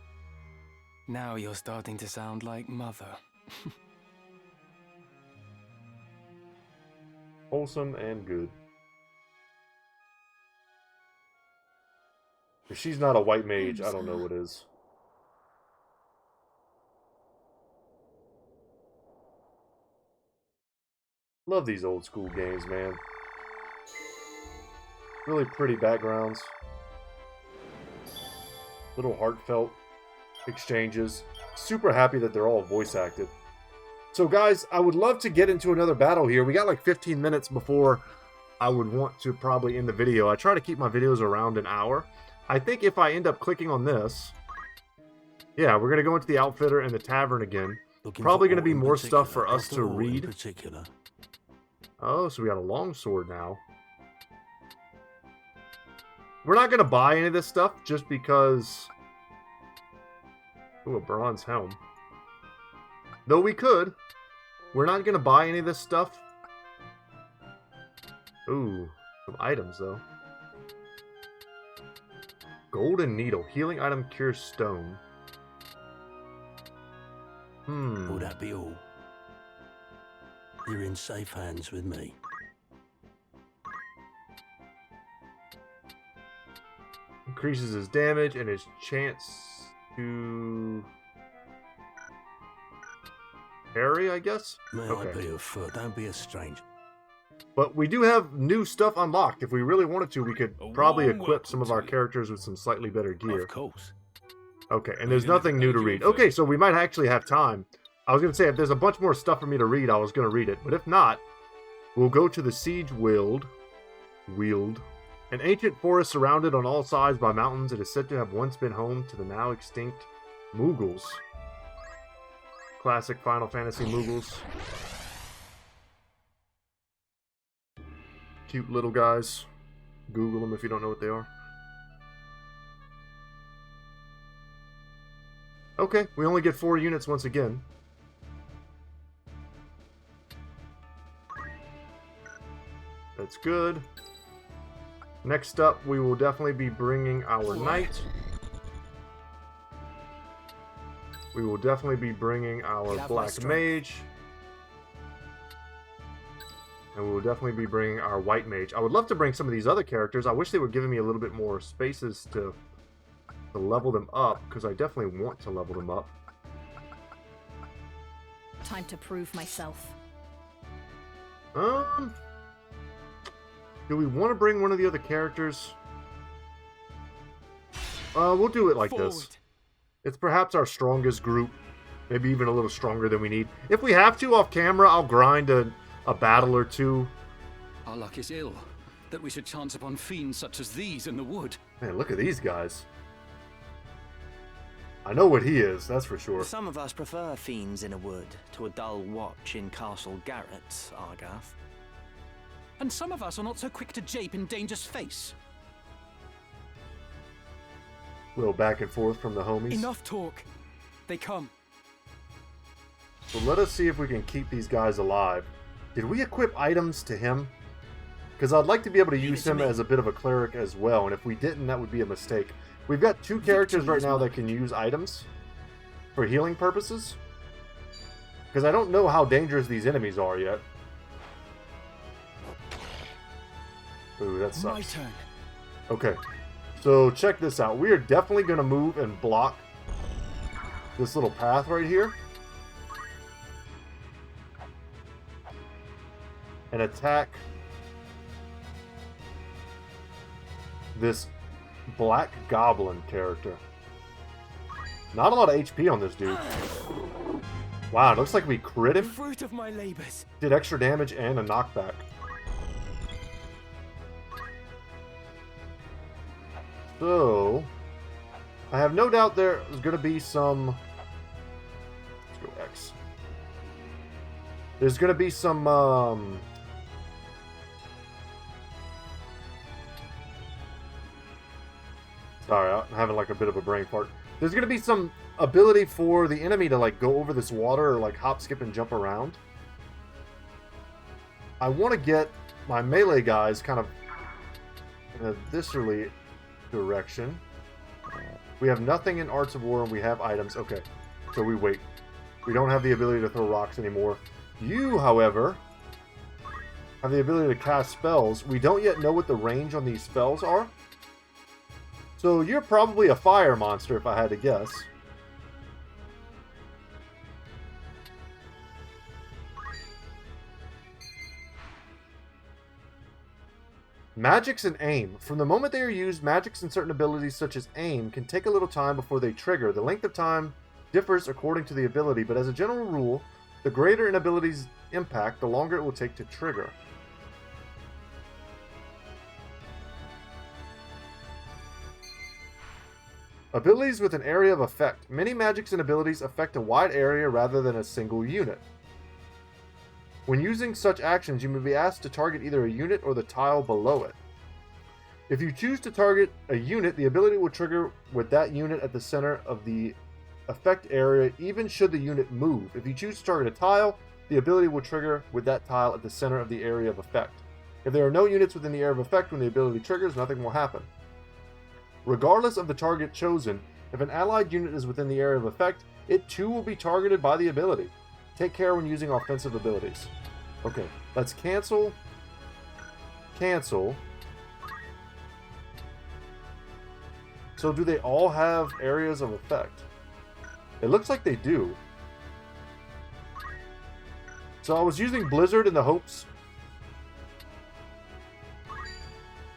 S7: Now you're starting to sound like Mother.
S1: Wholesome and good. If she's not a white mage, I don't know what is. Love these old school games, man. Really pretty backgrounds. Little heartfelt exchanges. Super happy that they're all voice acted. So guys, I would love to get into another battle here. We got like 15 minutes before I would want to probably end the video. I try to keep my videos around an hour. I think if I end up clicking on this, yeah, we're going to go into the outfitter and the tavern again. Probably going to be more stuff for us to read. Oh, so we got a longsword now. We're not going to buy any of this stuff just because... Ooh, a bronze helm. Though we could. We're not going to buy any of this stuff. Ooh, some items though. Golden needle. Healing item cures stone.
S9: Will that be all? You're in safe hands with me.
S1: Increases his damage and his chance to parry, I guess?
S9: May I be of foot? Don't be a stranger.
S1: But we do have new stuff unlocked. If we really wanted to, we could probably equip some of our characters with some slightly better gear.
S9: Of course.
S1: Okay, and there's nothing new to read. Okay, so we might actually have time. I was going to say, if there's a bunch more stuff for me to read, I was going to read it. But if not, we'll go to the Siege Weald. An ancient forest surrounded on all sides by mountains, it is said to have once been home to the now extinct Mughals. Classic Final Fantasy Mughals. Cute little guys. Google them if you don't know what they are. Okay, we only get 4 units once again. That's good. Next up, we will definitely be bringing our knight. We will definitely be bringing our black mage. And we will definitely be bringing our white mage. I would love to bring some of these other characters. I wish they would give me a little bit more spaces to level them up, because I definitely want to level them up.
S4: Time to prove myself.
S1: Do we want to bring one of the other characters? We'll do it like
S7: Forward.
S1: this. It's perhaps our strongest group. Maybe even a little stronger than we need. If we have to, off camera, I'll grind a battle or two.
S6: Our luck is ill, that we should chance upon fiends such as these in the wood.
S1: Man, look at these guys. I know what he is, that's for sure.
S8: Some of us prefer fiends in a wood to a dull watch in Castle Garrett's, Argath.
S6: And some of us are not so quick to jape in danger's face.
S1: Little back and forth from the homies.
S7: Enough talk. They come.
S1: So let us see if we can keep these guys alive. Did we equip items to him? Because I'd like to be able to use him as a bit of a cleric as well, and if we didn't, that would be a mistake. We've got 2 characters right now that can use items for healing purposes. Because I don't know how dangerous these enemies are yet. Ooh, that sucks.
S7: My turn.
S1: Okay, so check this out. We are definitely going to move and block this little path right here. And attack this Black Goblin character. Not a lot of HP on this dude. Wow, it looks like we crit him.
S7: Fruit of my labors.
S1: Did extra damage and a knockback. So, I have no doubt there's going to be some... Let's go X. There's going to be some... Sorry, I'm having like a bit of a brain fart. There's going to be some ability for the enemy to like go over this water or like hop, skip, and jump around. I want to get my melee guys kind of in a viscerally direction. We have nothing in Arts of War and we have items. Okay, so we wait. We don't have the ability to throw rocks anymore. You, however, have the ability to cast spells. We don't yet know what the range on these spells are. So you're probably a fire monster if I had to guess. Magics and aim. From the moment they are used, magics and certain abilities such as aim can take a little time before they trigger. The length of time differs according to the ability, but as a general rule, the greater an ability's impact, the longer it will take to trigger. Abilities with an area of effect. Many magics and abilities affect a wide area rather than a single unit. When using such actions, you may be asked to target either a unit or the tile below it. If you choose to target a unit, the ability will trigger with that unit at the center of the effect area, even should the unit move. If you choose to target a tile, the ability will trigger with that tile at the center of the area of effect. If there are no units within the area of effect when the ability triggers, nothing will happen. Regardless of the target chosen, if an allied unit is within the area of effect, it too will be targeted by the ability. Take care when using offensive abilities. Okay, let's cancel. Cancel. So do they all have areas of effect? It looks like they do. So I was using Blizzard in the hopes...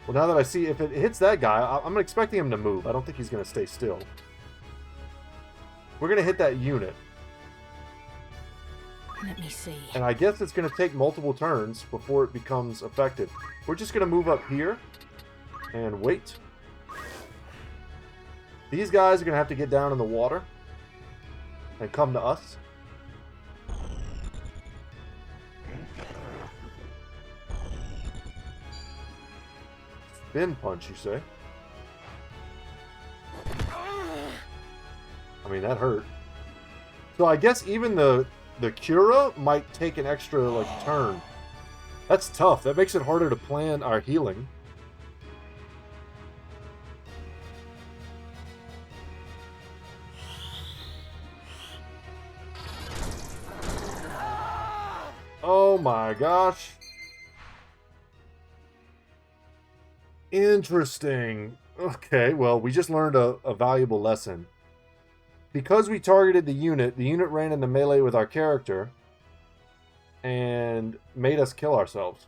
S1: Well, now that I see if it hits that guy, I'm expecting him to move. I don't think he's going to stay still. We're going to hit that unit.
S4: Let me see.
S1: And I guess it's going to take multiple turns before it becomes effective. We're just going to move up here and wait. These guys are going to have to get down in the water and come to us. Spin punch, you say? I mean, that hurt. So I guess even the Cura might take an extra, like, turn. That's tough. That makes it harder to plan our healing. Oh my gosh. Interesting. Okay, well, we just learned a valuable lesson. Because we targeted the unit ran into melee with our character and made us kill ourselves.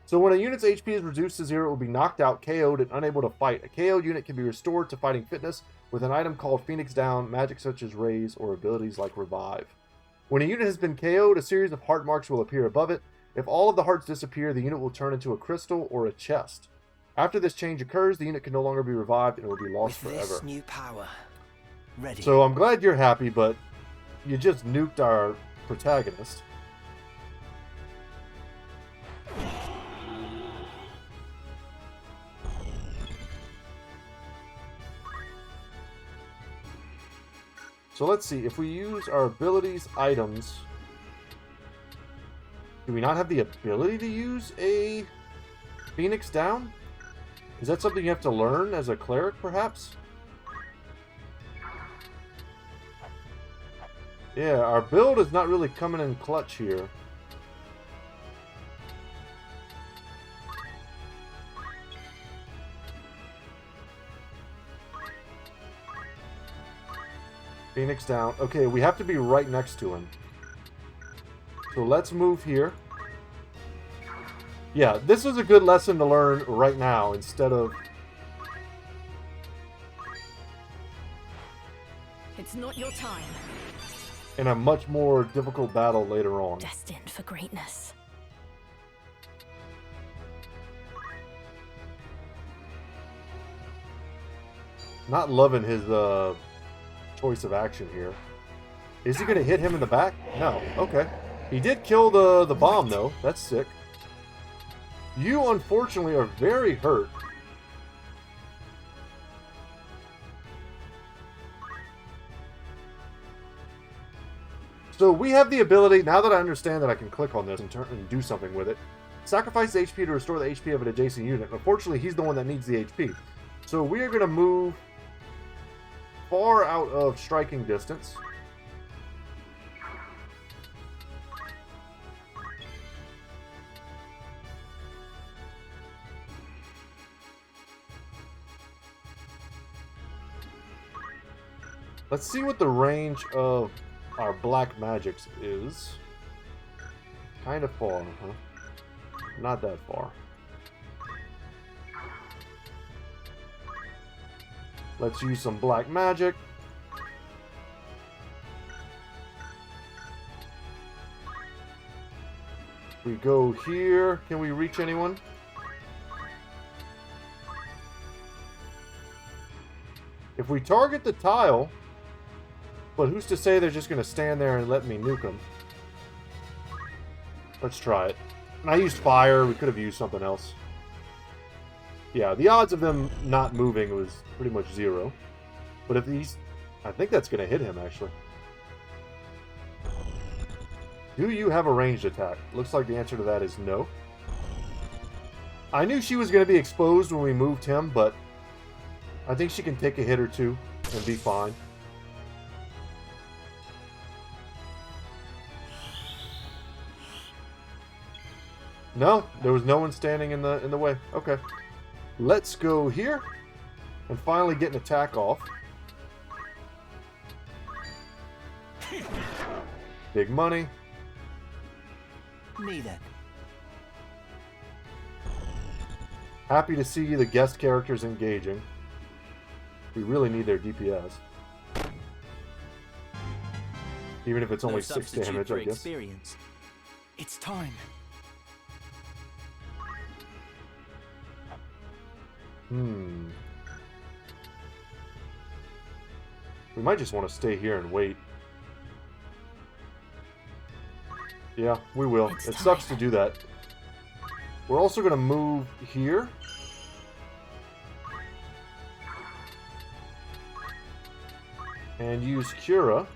S1: So when a unit's HP is reduced to 0, it will be knocked out, KO'd, and unable to fight. A KO'd unit can be restored to fighting fitness with an item called Phoenix Down, magic such as Raise, or abilities like Revive. When a unit has been KO'd, a series of heart marks will appear above it. If all of the hearts disappear, the unit will turn into a crystal or a chest. After this change occurs, the unit can no longer be revived and will be lost
S8: With
S1: forever.
S8: this new power, ready.
S1: So I'm glad you're happy, but you just nuked our protagonist. So let's see, if we use our abilities items, do we not have the ability to use a Phoenix Down? Is that something you have to learn as a cleric, perhaps? Yeah, our build is not really coming in clutch here. Phoenix Down. Okay, we have to be right next to him. So let's move here. Yeah, this is a good lesson to learn right now instead of...
S4: It's not your time.
S1: in a much more difficult battle later on.
S4: Destined for greatness.
S1: Not loving his choice of action here. Is he going to hit him in the back? No. Okay. He did kill the bomb, though. That's sick. You, unfortunately, are very hurt. So we have the ability, now that I understand that I can click on this and do something with it, sacrifice HP to restore the HP of an adjacent unit. Unfortunately, he's the one that needs the HP. So we are going to move far out of striking distance. Let's see what the range of our black magics is. Kind of far, huh? Not that far. Let's use some black magic. We go here. Can we reach anyone? If we target the tile, but who's to say they're just going to stand there and let me nuke them? Let's try it. And I used fire. We could have used something else. Yeah, the odds of them not moving was pretty much 0. But if these... I think that's going to hit him, actually. Do you have a ranged attack? Looks like the answer to that is no. I knew she was going to be exposed when we moved him, but I think she can take a hit or two and be fine. No, there was no one standing in the way. Okay. Let's go here and finally get an attack off. Big money.
S8: Me then.
S1: Happy to see the guest characters engaging. We really need their DPS. Even if it's only 6 damage, I guess.
S8: Experience.
S7: It's time.
S1: We might just want to stay here and wait. Yeah, we will. It sucks to do that. We're also going to move here. And use Cura.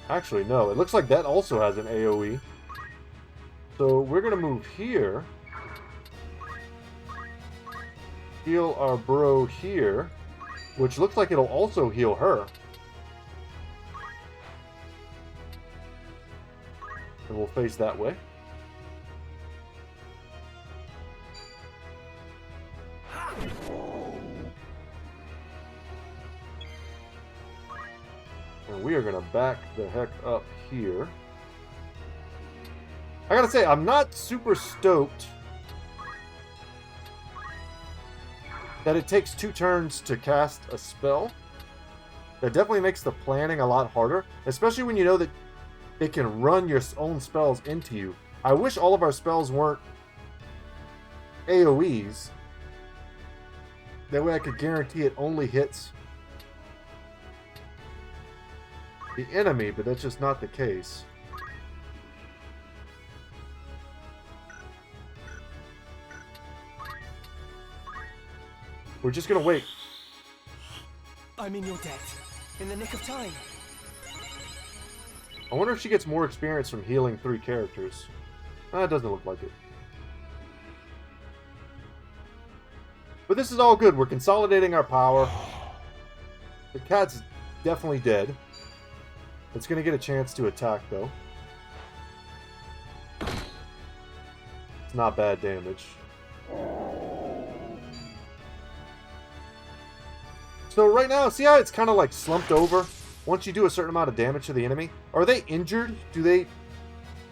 S1: Actually, no. It looks like that also has an AoE. So we're going to move here. Heal our bro here. Which looks like it'll also heal her. And we'll face that way. And we are going to back the heck up here. I gotta say, I'm not super stoked that it takes 2 turns to cast a spell. That definitely makes the planning a lot harder, especially when you know that they can run your own spells into you. I wish all of our spells weren't AoEs. That way I could guarantee it only hits the enemy, but that's just not the case. We're just gonna wait.
S7: I'm in your debt. In the nick of time.
S1: I wonder if she gets more experience from healing 3 characters. It doesn't look like it. But this is all good. We're consolidating our power. The cat's definitely dead. It's going to get a chance to attack, though. It's not bad damage. So right now, see how it's kind of like slumped over? Once you do a certain amount of damage to the enemy? Are they injured? Do they,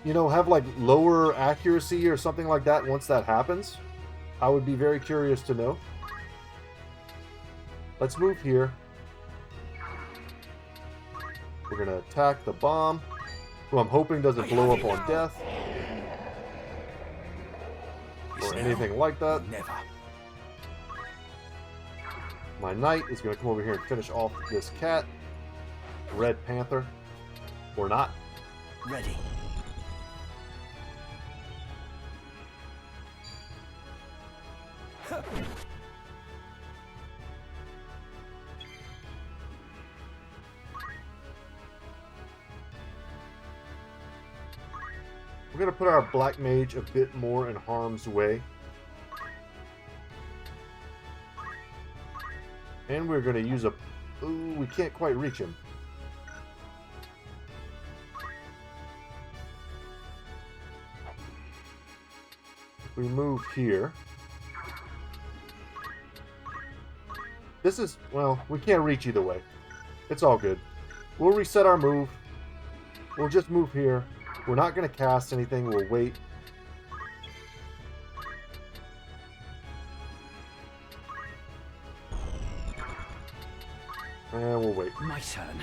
S1: you know, have like lower accuracy or something like that once that happens? I would be very curious to know. Let's move here. We're going to attack the bomb, who I'm hoping doesn't blow up on death. Or anything like that.
S10: Never.
S1: My knight is going to come over here and finish off this cat. Red Panther. Or not.
S10: Ready.
S1: We're going to put our Black Mage a bit more in harm's way. And we're going to use a... Ooh, we can't quite reach him. If we move here... This is... Well, we can't reach either way. It's all good. We'll reset our move. We'll just move here. We're not going to cast anything. We'll wait. And we'll wait.
S8: My turn.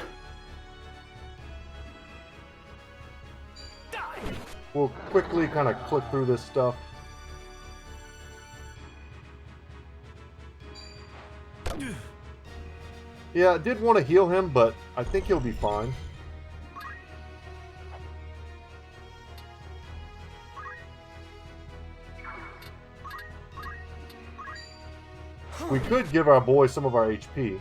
S1: We'll quickly kind of click through this stuff. Yeah, I did want to heal him, but I think he'll be fine. We could give our boy some of our HP.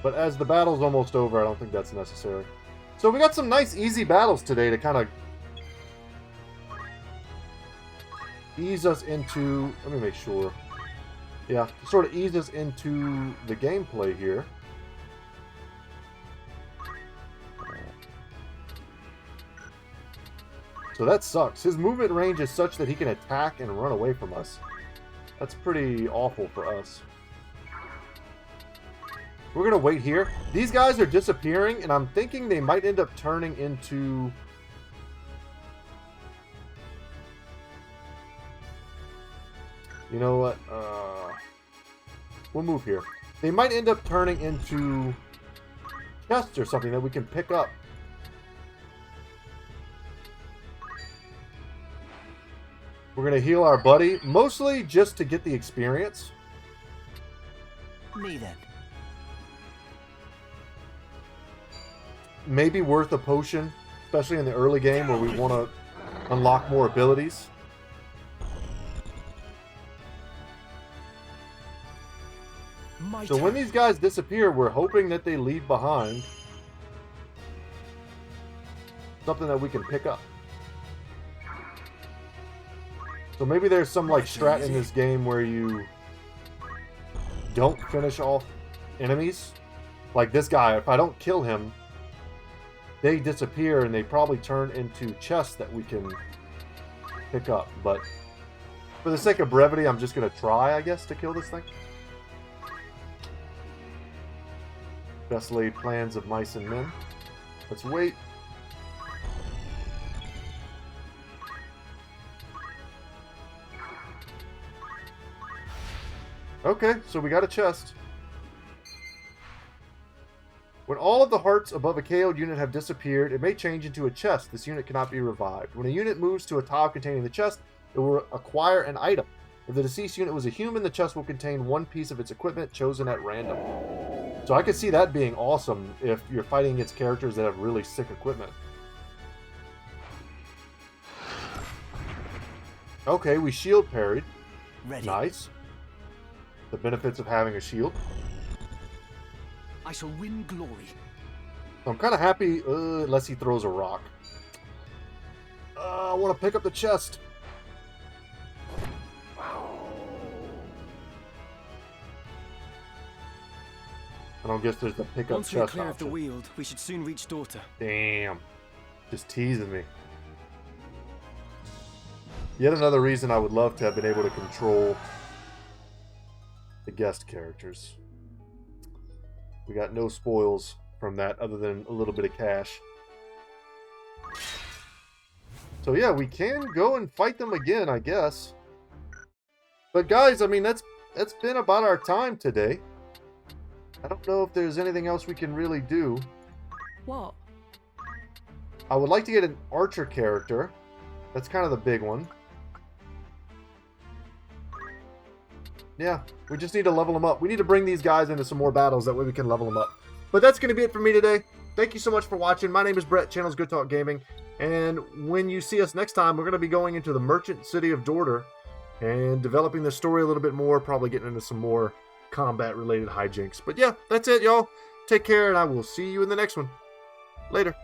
S1: But as the battle's almost over, I don't think that's necessary. So we got some nice easy battles today to kind of ease us into... Let me make sure. Yeah, sort of ease us into the gameplay here. So that sucks. His movement range is such that he can attack and run away from us. That's pretty awful for us. We're going to wait here. These guys are disappearing, and I'm thinking they might end up turning into... You know what? We'll move here. They might end up turning into chests or something that we can pick up. We're going to heal our buddy, mostly just to get the experience.
S8: Me then.
S1: Maybe worth a potion, especially in the early game where we want to unlock more abilities. So when these guys disappear, we're hoping that they leave behind something that we can pick up. So maybe there's some like strat in this game where you don't finish off enemies. Like this guy, if I don't kill him, they disappear and they probably turn into chests that we can pick up. But for the sake of brevity, I'm just going to try, I guess, to kill this thing. Best laid plans of mice and men. Let's wait. Okay, so we got a chest. When all of the hearts above a KO'd unit have disappeared, it may change into a chest. This unit cannot be revived. When a unit moves to a tile containing the chest, it will acquire an item. If the deceased unit was a human, the chest will contain one piece of its equipment chosen at random. So I could see that being awesome if you're fighting against characters that have really sick equipment. Okay, we shield parried.
S8: Ready.
S1: Nice. The benefits of having a shield.
S6: I shall win glory.
S1: I'm kind of happy, unless he throws a rock. I want to pick up the chest. I don't guess there's the pick up
S7: Once
S1: chest
S7: we're clear
S1: option.
S7: of the Weald, we should soon reach Daughter.
S1: Damn. Just teasing me. Yet another reason I would love to have been able to control the guest characters. We got no spoils from that other than a little bit of cash. So yeah, we can go and fight them again, I guess. But guys, I mean, that's been about our time today. I don't know if there's anything else we can really do.
S13: What?
S1: I would like to get an archer character. That's kind of the big one. Yeah, we just need to level them up. We need to bring these guys into some more battles. That way we can level them up. But that's going to be it for me today. Thank you so much for watching. My name is Brett. Channel's Good Talk Gaming. And when you see us next time, we're going to be going into the merchant city of Dorter and developing the story a little bit more. Probably getting into some more combat-related hijinks. But yeah, that's it, y'all. Take care, and I will see you in the next one. Later.